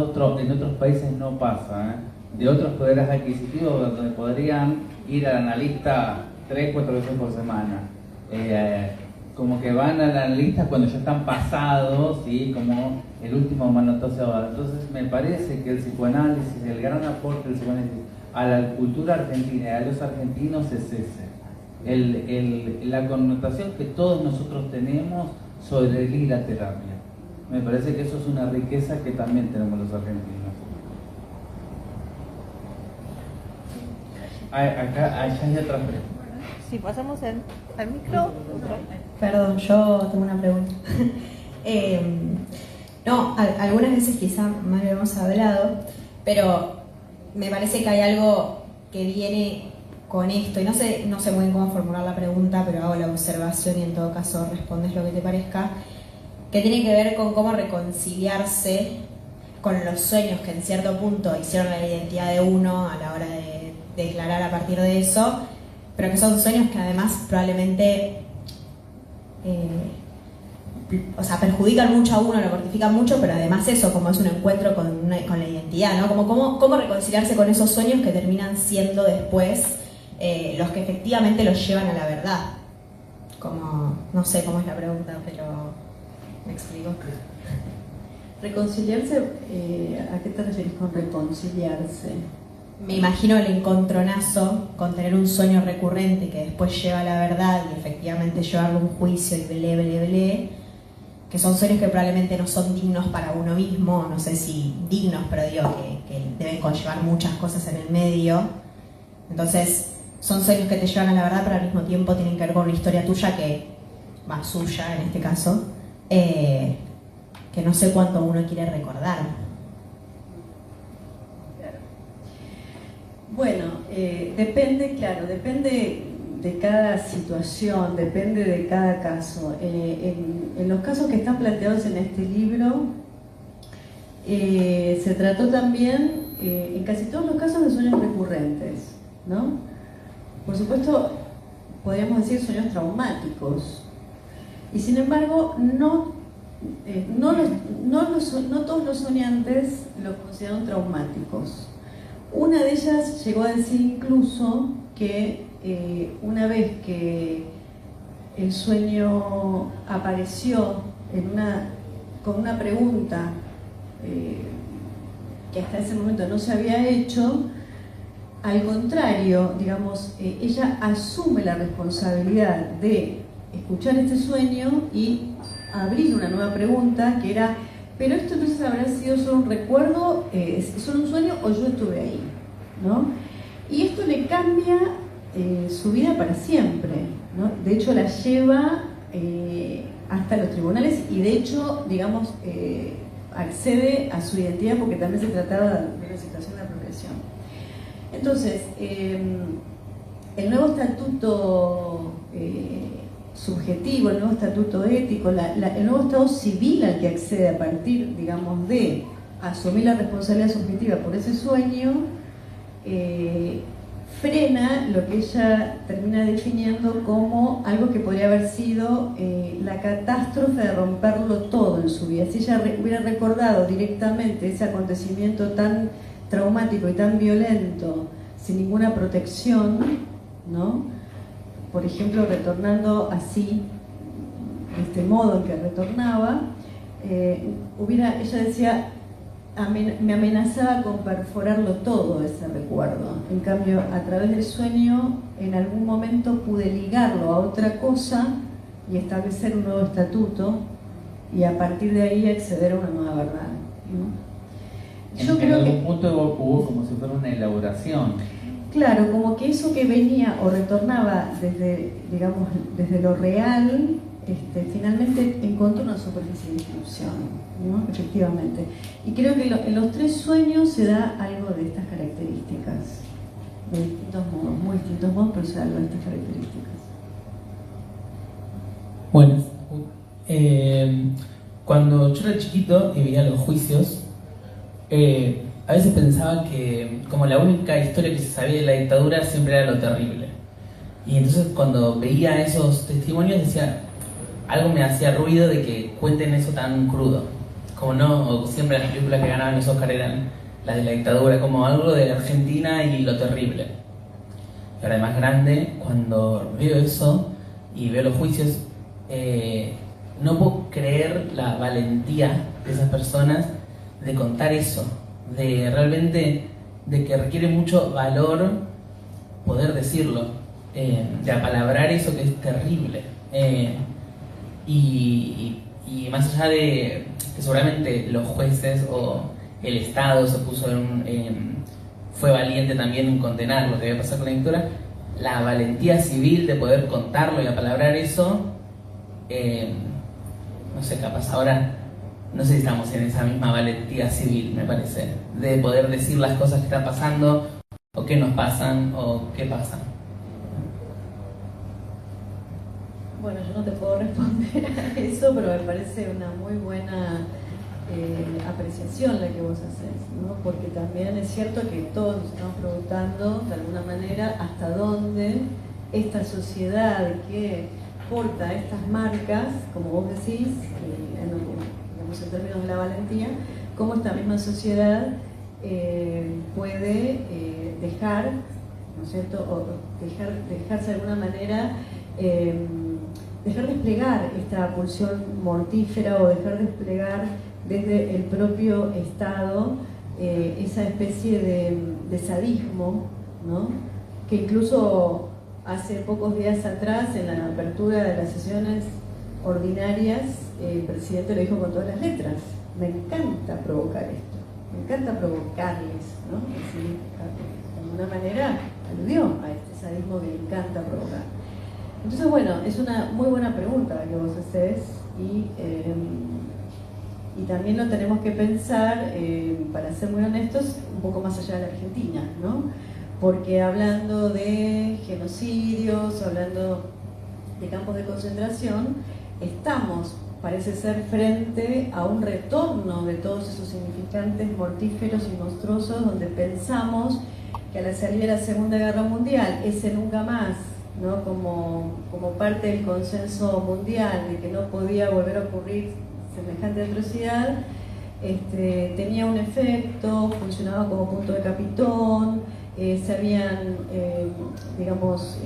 otros países no pasa, ¿eh? De otros poderes adquisitivos donde podrían ir al analista 3-4 veces por semana. Como que van al analista cuando ya están pasados, ¿sí? Como el último manotazo. Entonces me parece que el psicoanálisis, el gran aporte del psicoanálisis a la cultura argentina y a los argentinos es ese. La connotación que todos nosotros tenemos sobre el ir a terapia. Me parece que eso es una riqueza que también tenemos los argentinos. Allá hay otra pregunta. si pasamos al micro. Perdón, yo tengo una pregunta. No, algunas veces quizá más lo hemos hablado, pero me parece que hay algo que viene con esto, y no sé muy bien cómo formular la pregunta, pero hago la observación y en todo caso respondes lo que te parezca, que tiene que ver con cómo reconciliarse con los sueños que en cierto punto hicieron la identidad de uno a la hora de declarar a partir de eso, pero que son sueños que además probablemente perjudican mucho a uno, lo mortifican mucho, pero además eso, como es un encuentro con la identidad, ¿no? Cómo reconciliarse con esos sueños que terminan siendo después los que efectivamente los llevan a la verdad. No sé cómo es la pregunta, pero me explico. Reconciliarse, ¿a qué te referís con reconciliarse? Me imagino el encontronazo con tener un sueño recurrente que después lleva a la verdad y efectivamente llevarlo a un juicio y belé, que son sueños que probablemente no son dignos para uno mismo, no sé si dignos, pero digo que deben conllevar muchas cosas en el medio. Entonces, son sueños que te llevan a la verdad, pero al mismo tiempo tienen que ver con una historia tuya suya en este caso, que no sé cuánto uno quiere recordar. Bueno, depende de cada situación, depende de cada caso. En los casos que están planteados en este libro, se trató también, en casi todos los casos, de sueños recurrentes, ¿no? Por supuesto, podríamos decir sueños traumáticos. Y sin embargo, no todos los soñantes los consideran traumáticos. Una de ellas llegó a decir incluso que una vez que el sueño apareció con una pregunta que hasta ese momento no se había hecho, al contrario, digamos, ella asume la responsabilidad de escuchar este sueño y abrir una nueva pregunta que era: pero esto entonces habrá sido solo un recuerdo, solo un sueño, o yo estuve ahí, ¿no? Y esto le cambia su vida para siempre, ¿no? De hecho la lleva hasta los tribunales y de hecho, digamos, accede a su identidad porque también se trataba de una situación de apropiación. Entonces, el nuevo estatuto subjetivo, el nuevo estatuto ético, el nuevo estado civil al que accede a partir, digamos, de asumir la responsabilidad subjetiva por ese sueño, frena lo que ella termina definiendo como algo que podría haber sido la catástrofe de romperlo todo en su vida. Si ella hubiera recordado directamente ese acontecimiento tan traumático y tan violento, sin ninguna protección, ¿no? Por ejemplo, retornando así, de este modo en que retornaba, ella decía, me amenazaba con perforarlo todo ese recuerdo. En cambio, a través del sueño, en algún momento pude ligarlo a otra cosa y establecer un nuevo estatuto y a partir de ahí acceder a una nueva verdad, ¿no? En algún punto hubo como si fuera una elaboración. Claro, como que eso que venía o retornaba desde, digamos, desde lo real, finalmente encontró una superficie de inscripción, ¿no? Efectivamente. Y creo que en los tres sueños se da algo de estas características, de distintos modos, muy distintos modos, pero se da algo de estas características. Bueno, cuando yo era chiquito y veía los juicios, a veces pensaba que como la única historia que se sabía de la dictadura siempre era lo terrible. Y entonces cuando veía esos testimonios decía, algo me hacía ruido de que cuenten eso tan crudo. Como no, o siempre las películas que ganaban los Oscar eran las de la dictadura, como algo de Argentina y lo terrible. Y ahora de más grande, cuando veo eso y veo los juicios, no puedo creer la valentía de esas personas de contar eso, de realmente, de que requiere mucho valor poder decirlo, de apalabrar eso que es terrible. Y más allá de que seguramente los jueces o el Estado se puso fue valiente también en condenar lo que había pasado con la dictadura, la valentía civil de poder contarlo y apalabrar eso, no sé, capaz ahora, no sé si estamos en esa misma valentía civil, me parece, de poder decir las cosas que están pasando, o qué nos pasan, o qué pasan. Bueno, yo no te puedo responder a eso, pero me parece una muy buena apreciación la que vos haces, ¿no? Porque también es cierto que todos nos estamos preguntando de alguna manera hasta dónde esta sociedad que porta estas marcas, como vos decís, digamos en términos de la valentía, cómo esta misma sociedad puede dejar, ¿no es cierto?, o dejarse de alguna manera, dejar desplegar esta pulsión mortífera o dejar desplegar desde el propio Estado esa especie de sadismo, ¿no?, que incluso hace pocos días atrás, en la apertura de las sesiones ordinarias, el presidente lo dijo con todas las letras: me encanta provocar esto, me encanta provocarles, ¿no? Así, de alguna manera aludió a este sadismo que le encanta provocar. Entonces, bueno, es una muy buena pregunta la que vos haces, y también lo tenemos que pensar, para ser muy honestos, un poco más allá de la Argentina, ¿no? Porque hablando de genocidios, hablando de campos de concentración, estamos, parece ser, frente a un retorno de todos esos significantes mortíferos y monstruosos, donde pensamos que a la salida de la Segunda Guerra Mundial, ese nunca más, ¿no?, como parte del consenso mundial de que no podía volver a ocurrir semejante atrocidad, tenía un efecto, funcionaba como punto de capitón, se habían, digamos,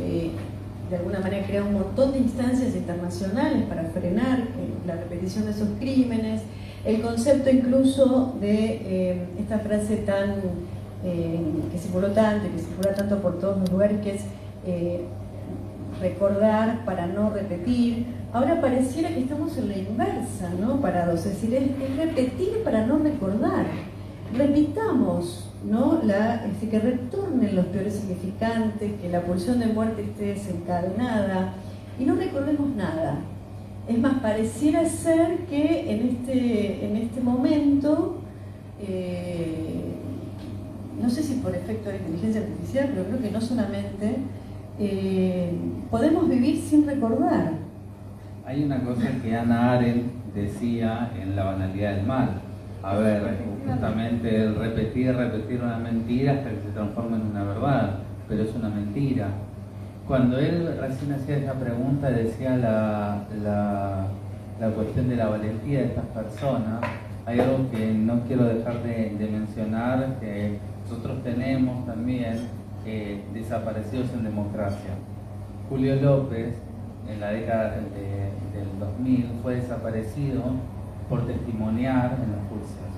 de alguna manera creado un montón de instancias internacionales para frenar la repetición de esos crímenes. El concepto incluso de esta frase tan que circuló tanto y que circula tanto por todos los lugares, que es recordar para no repetir. Ahora pareciera que estamos en la inversa, ¿no? Parados, es decir, es repetir para no recordar. Repitamos, ¿no? Es decir, que retornen los peores significantes, que la pulsión de muerte esté desencadenada y no recordemos nada. Es más, pareciera ser que en este momento, no sé si por efecto de la inteligencia artificial, pero creo que no solamente, podemos vivir sin recordar. Hay una cosa que Hannah Arendt decía en La banalidad del mal. A ver, justamente el repetir una mentira hasta que se transforma en una verdad, pero es una mentira. Cuando él recién hacía esa pregunta, decía la cuestión de la valentía de estas personas, hay algo que no quiero dejar de mencionar, que nosotros tenemos también desaparecidos en democracia. Julio López, en la década del 2000, fue desaparecido por testimoniar en los juicios.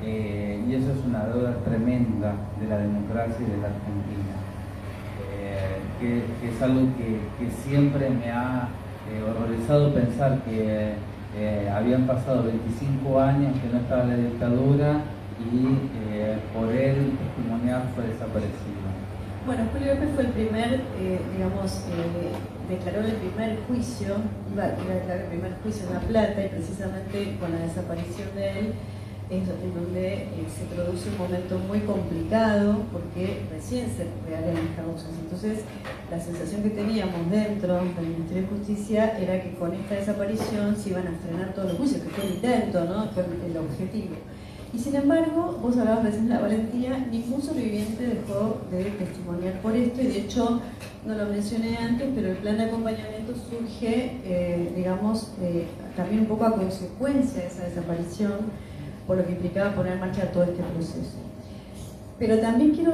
Y eso es una deuda tremenda de la democracia y de la Argentina. Que es algo que siempre me ha horrorizado pensar que habían pasado 25 años que no estaba la dictadura y por él testimoniar fue desaparecido. Bueno, Julio López fue el primer, declaró el primer juicio, iba a declarar el primer juicio en La Plata, y precisamente con la desaparición de él es en donde se produce un momento muy complicado, porque recién se reabren las causas. Entonces, la sensación que teníamos dentro del Ministerio de Justicia era que con esta desaparición se iban a frenar todos los juicios, que fue el intento, ¿no?, fue el objetivo. Y sin embargo, vos hablabas recién de la valentía, ningún sobreviviente dejó de testimoniar por esto, y de hecho, no lo mencioné antes, pero el plan de acompañamiento surge, también un poco a consecuencia de esa desaparición, por lo que implicaba poner en marcha todo este proceso. Pero también quiero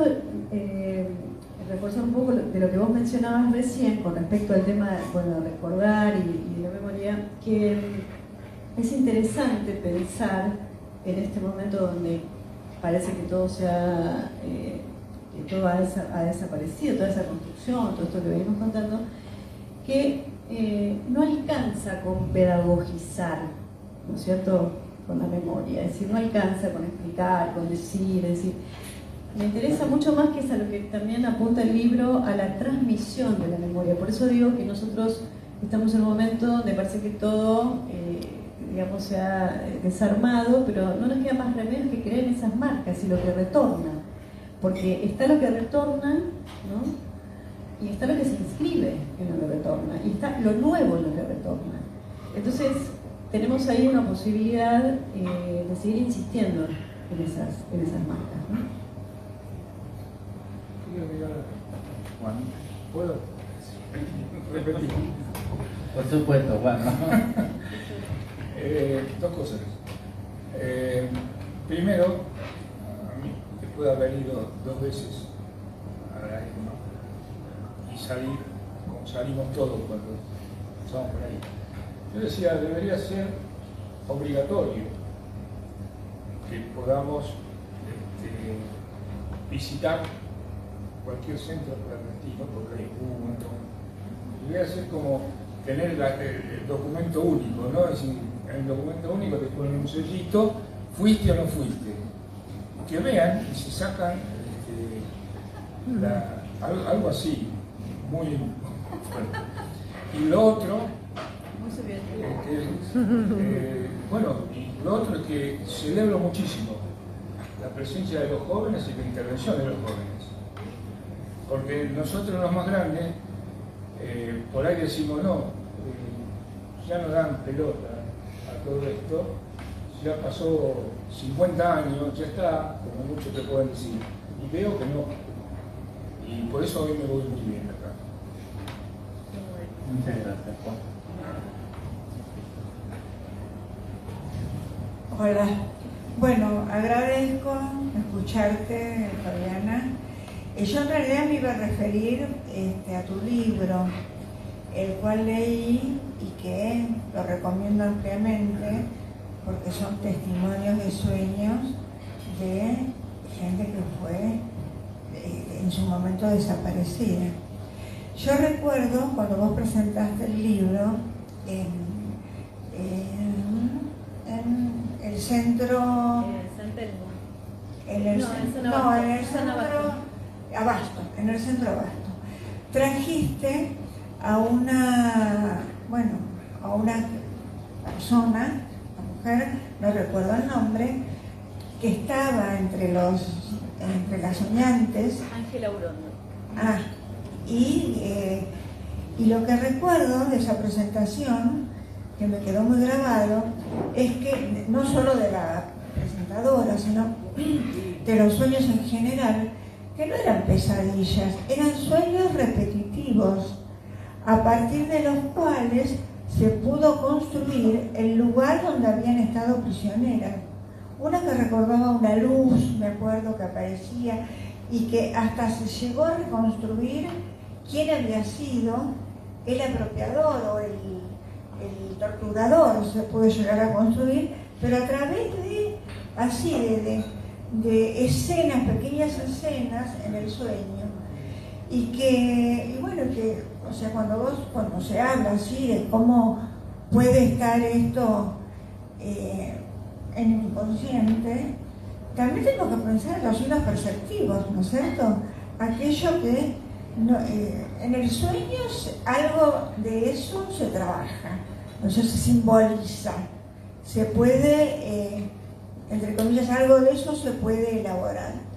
reforzar un poco de lo que vos mencionabas recién con respecto al tema de recordar y la memoria, que es interesante pensar en este momento donde parece que todo que todo ha desaparecido, toda esa construcción, todo esto que venimos contando, que no alcanza con pedagogizar, ¿no es cierto?, con la memoria, es decir, no alcanza con explicar, con decir, es decir, me interesa mucho más, que es a lo que también apunta el libro, a la transmisión de la memoria. Por eso digo que nosotros estamos en un momento donde parece que todo, digamos, se ha desarmado, pero no nos queda más remedio que creer en esas marcas y lo que retorna. Porque está lo que retorna, ¿no? Y está lo que se inscribe en lo que retorna, y está lo nuevo en lo que retorna. Entonces, tenemos ahí una posibilidad de seguir insistiendo en esas marcas, ¿no? Juan, ¿puedo repetir? Por supuesto, Juan. Dos cosas. Primero, a mí, después de haber ido 2 veces a la ESMA y salir, como salimos todos cuando estamos por ahí, yo decía, debería ser obligatorio que podamos visitar cualquier centro argentino, porque hay un montón. Debería ser como tener el documento único, ¿no? Es decir, en el documento único te ponen un sellito, fuiste o no fuiste. Que vean y se sacan algo así, muy fuerte. Y lo otro, bueno, lo otro es que celebro muchísimo la presencia de los jóvenes y la intervención de los jóvenes. Porque nosotros los más grandes, por ahí decimos, no, ya no dan pelota a todo esto, ya pasó 50 años, ya está, como muchos te pueden decir, y veo que no. Y por eso hoy me voy muy bien acá. Muchas gracias, Juan. Hola. Bueno, agradezco escucharte, Fabiana. Yo en realidad me iba a referir a tu libro, el cual leí y que lo recomiendo ampliamente porque son testimonios de sueños de gente que fue en su momento desaparecida. Yo recuerdo cuando vos presentaste el libro en el centro... En el centro Abasto. Trajiste a una persona, una mujer, no recuerdo el nombre, que estaba entre las soñantes. Ángela Urondo. Y lo que recuerdo de esa presentación, que me quedó muy grabado, es que no solo de la presentadora, sino de los sueños en general, que no eran pesadillas, eran sueños repetitivos, a partir de los cuales se pudo construir el lugar donde habían estado prisioneras. Una que recordaba una luz, me acuerdo, que aparecía, y que hasta se llegó a reconstruir quién había sido el apropiador o el torturador, se puede llegar a construir, pero a través de escenas, pequeñas escenas en el sueño. O sea, cuando se habla así de cómo puede estar esto en el inconsciente, también tengo que pensar en los sueños perceptivos, ¿no es cierto? Aquello que en el sueño algo de eso se trabaja, eso se simboliza, se puede, entre comillas, algo de eso se puede elaborar.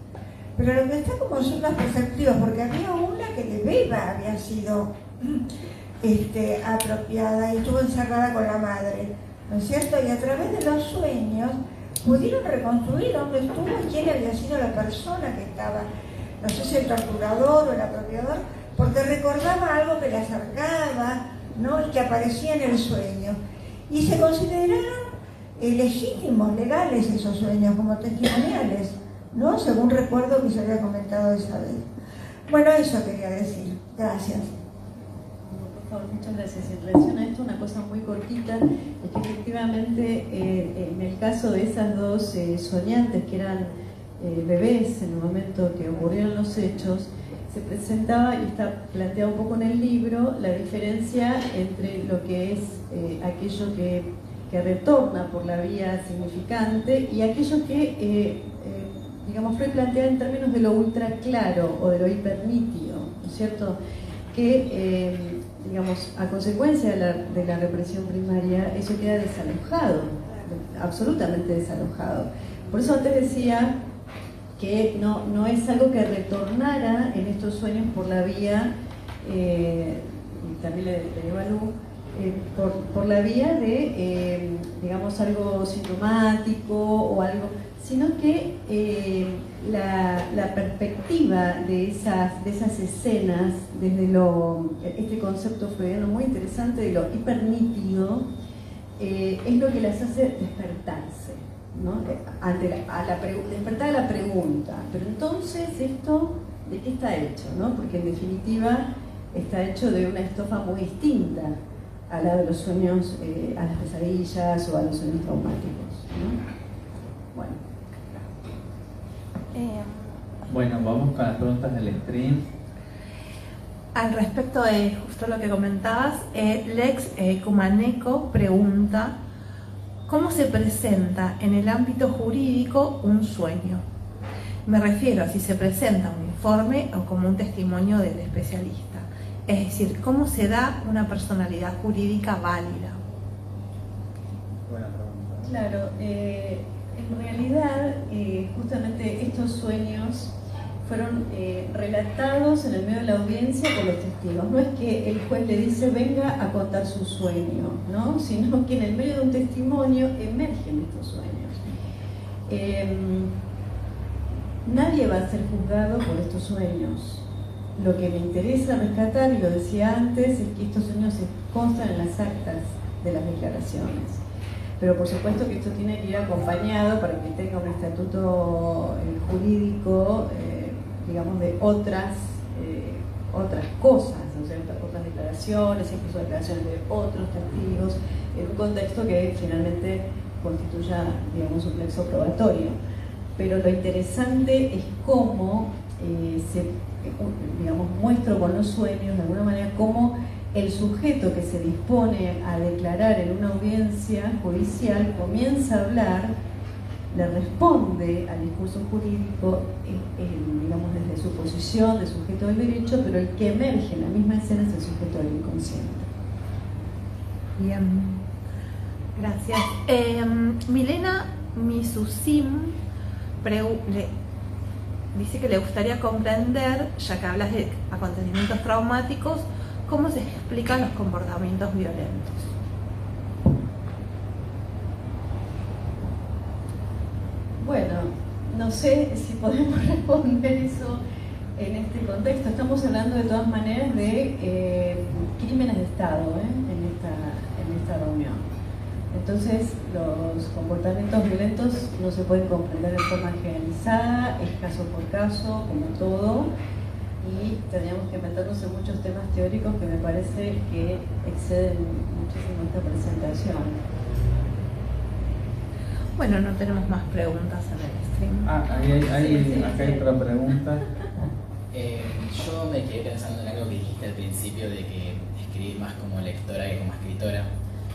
Pero lo que está como son las perspectivas, porque había una que de beba había sido apropiada y estuvo encerrada con la madre, ¿no es cierto? Y a través de los sueños pudieron reconstruir dónde estuvo y quién había sido la persona que estaba, no sé si el torturador o el apropiador, porque recordaba algo que le acercaba, ¿no? Y que aparecía en el sueño. Y se consideraron legítimos, legales esos sueños, como testimoniales, ¿no? Según recuerdo que se había comentado esa vez. Bueno, eso quería decir. Gracias. Por favor, muchas gracias. En relación a esto, una cosa muy cortita, es que efectivamente en el caso de esas dos soñantes que eran bebés en el momento que ocurrieron los hechos, se presentaba, y está planteado un poco en el libro, la diferencia entre lo que es aquello que retorna por la vía significante y aquello que digamos, Freud plantea en términos de lo ultra claro o de lo hipernítido, ¿no es cierto? Que, digamos, a consecuencia de la represión primaria, eso queda desalojado, absolutamente desalojado. Por eso antes decía que no es algo que retornara en estos sueños por la vía, y también le evalúo, por la vía de, digamos, algo sintomático o algo, sino que la perspectiva de esas escenas, desde este concepto freudiano muy interesante de lo hipernítido, es lo que las hace despertarse, ¿no? Despertar a la pregunta, pero entonces esto, ¿de qué está hecho? ¿No? Porque en definitiva está hecho de una estofa muy distinta a la de los sueños, a las pesadillas o a los sueños traumáticos, ¿no? Bueno. Bueno, vamos con las preguntas del stream. Al respecto de justo lo que comentabas, Lex Kumaneko pregunta: ¿cómo se presenta en el ámbito jurídico un sueño? Me refiero a si se presenta un informe o como un testimonio del especialista. Es decir, ¿cómo se da una personalidad jurídica válida? Buena pregunta. Claro, en realidad, justamente estos sueños fueron relatados en el medio de la audiencia por los testigos. No es que el juez le dice venga a contar su sueño, ¿no? Sino que en el medio de un testimonio emergen estos sueños. Nadie va a ser juzgado por estos sueños. Lo que me interesa rescatar, y lo decía antes, es que estos sueños se constan en las actas de las declaraciones. Pero por supuesto que esto tiene que ir acompañado para que tenga un estatuto jurídico, digamos, de otras cosas, o sea, otras declaraciones, incluso declaraciones de otros testigos, en un contexto que finalmente constituya, digamos, un nexo probatorio. Pero lo interesante es cómo digamos, muestro con los sueños, de alguna manera, cómo el sujeto que se dispone a declarar en una audiencia judicial comienza a hablar, le responde al discurso jurídico, digamos, desde su posición de sujeto del derecho, pero el que emerge en la misma escena es el sujeto del inconsciente. Bien, gracias. Milena Misusim dice que le gustaría comprender, ya que hablas de acontecimientos traumáticos, cómo se explican los comportamientos violentos. Bueno, no sé si podemos responder eso en este contexto. Estamos hablando de todas maneras de crímenes de Estado en esta reunión. Entonces, los comportamientos violentos no se pueden comprender de forma generalizada, es caso por caso, como todo, y tendríamos que meternos en muchos temas teóricos que me parece que exceden muchísimo esta presentación. Bueno, no tenemos más preguntas en el stream. Acá hay otra pregunta. Yo me quedé pensando en algo que dijiste al principio de que escribir más como lectora que como escritora.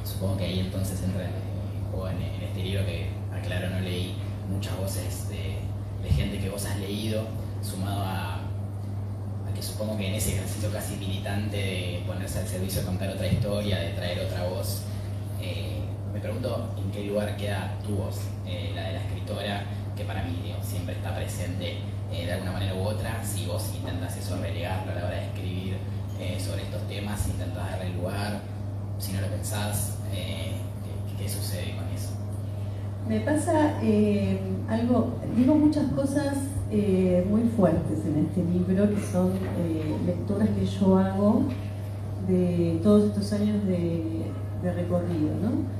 Supongo que ahí entonces entra en juego en este libro que, aclaro, no leí, muchas voces de gente que vos has leído, sumado a que supongo que en ese ejercicio casi militante de ponerse al servicio de contar otra historia, de traer otra voz, me pregunto en qué lugar queda tu voz, la de la escritora, que para mí siempre está presente de alguna manera u otra. Si vos intentás eso, relegarlo a la hora de escribir sobre estos temas, intentás darle lugar, si no lo pensás, ¿qué sucede con eso? Me pasa algo, digo muchas cosas muy fuertes en este libro, que son lecturas que yo hago de todos estos años de recorrido, ¿no?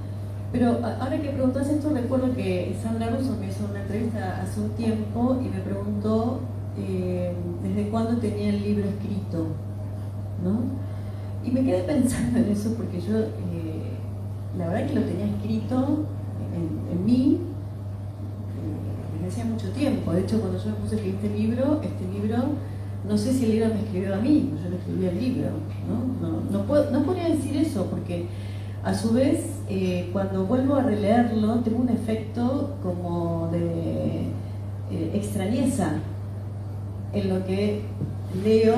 Pero ahora que preguntas esto, recuerdo que Sandra Russo me hizo una entrevista hace un tiempo y me preguntó desde cuándo tenía el libro escrito, ¿no? Y me quedé pensando en eso porque yo, la verdad que lo tenía escrito en mí desde hacía mucho tiempo. De hecho, cuando yo me puse a escribir este libro, no sé si el libro me escribió a mí, yo le escribí al libro, ¿no? No podría decir eso porque a su vez, cuando vuelvo a releerlo, tengo un efecto como de extrañeza en lo que leo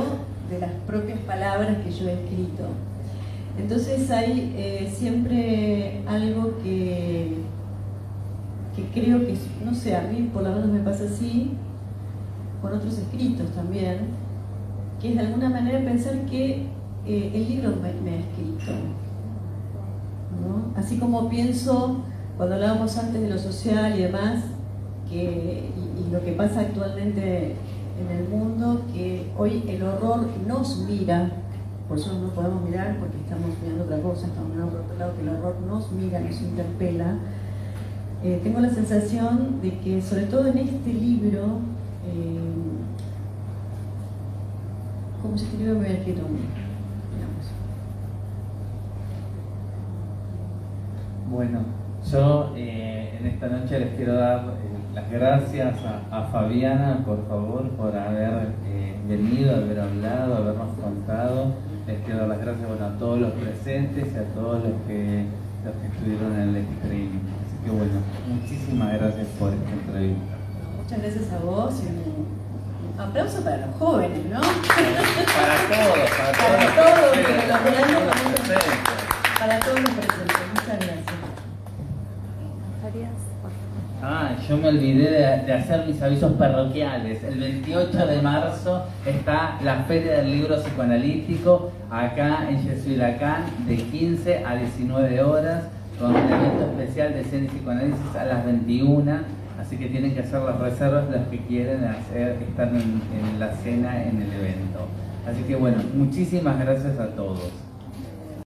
de las propias palabras que yo he escrito. Entonces hay siempre algo que creo que, no sé, a mí por lo menos me pasa así, con otros escritos también, que es de alguna manera pensar que el libro me ha escrito, ¿no? Así como pienso, cuando hablábamos antes de lo social y demás, y lo que pasa actualmente en el mundo, que hoy el horror nos mira, por eso no podemos mirar porque estamos mirando otra cosa, estamos mirando por otro lado, que el horror nos mira, nos interpela. Tengo la sensación de que, sobre todo en este libro, como si este libro me hubiera escrito a mí, digamos. Bueno, yo en esta noche les quiero dar las gracias a Fabiana, por favor, por haber venido, haber hablado, habernos contado. Les quiero dar las gracias, bueno, a todos los presentes y a todos los que estuvieron en el stream. Así que bueno, muchísimas gracias por esta entrevista. Muchas gracias a vos y un aplauso para los jóvenes, ¿no? Para todos, para todos, pero para todos los presentes. Muchas gracias. Yo me olvidé de hacer mis avisos parroquiales. El 28 de marzo está la Feria del Libro Psicoanalítico acá en Yesuilacán de 15 a 19 horas con un evento especial de escena y psicoanálisis a las 21. Así que tienen que hacer las reservas los que quieren estar en la cena en el evento. Así que bueno, muchísimas gracias a todos.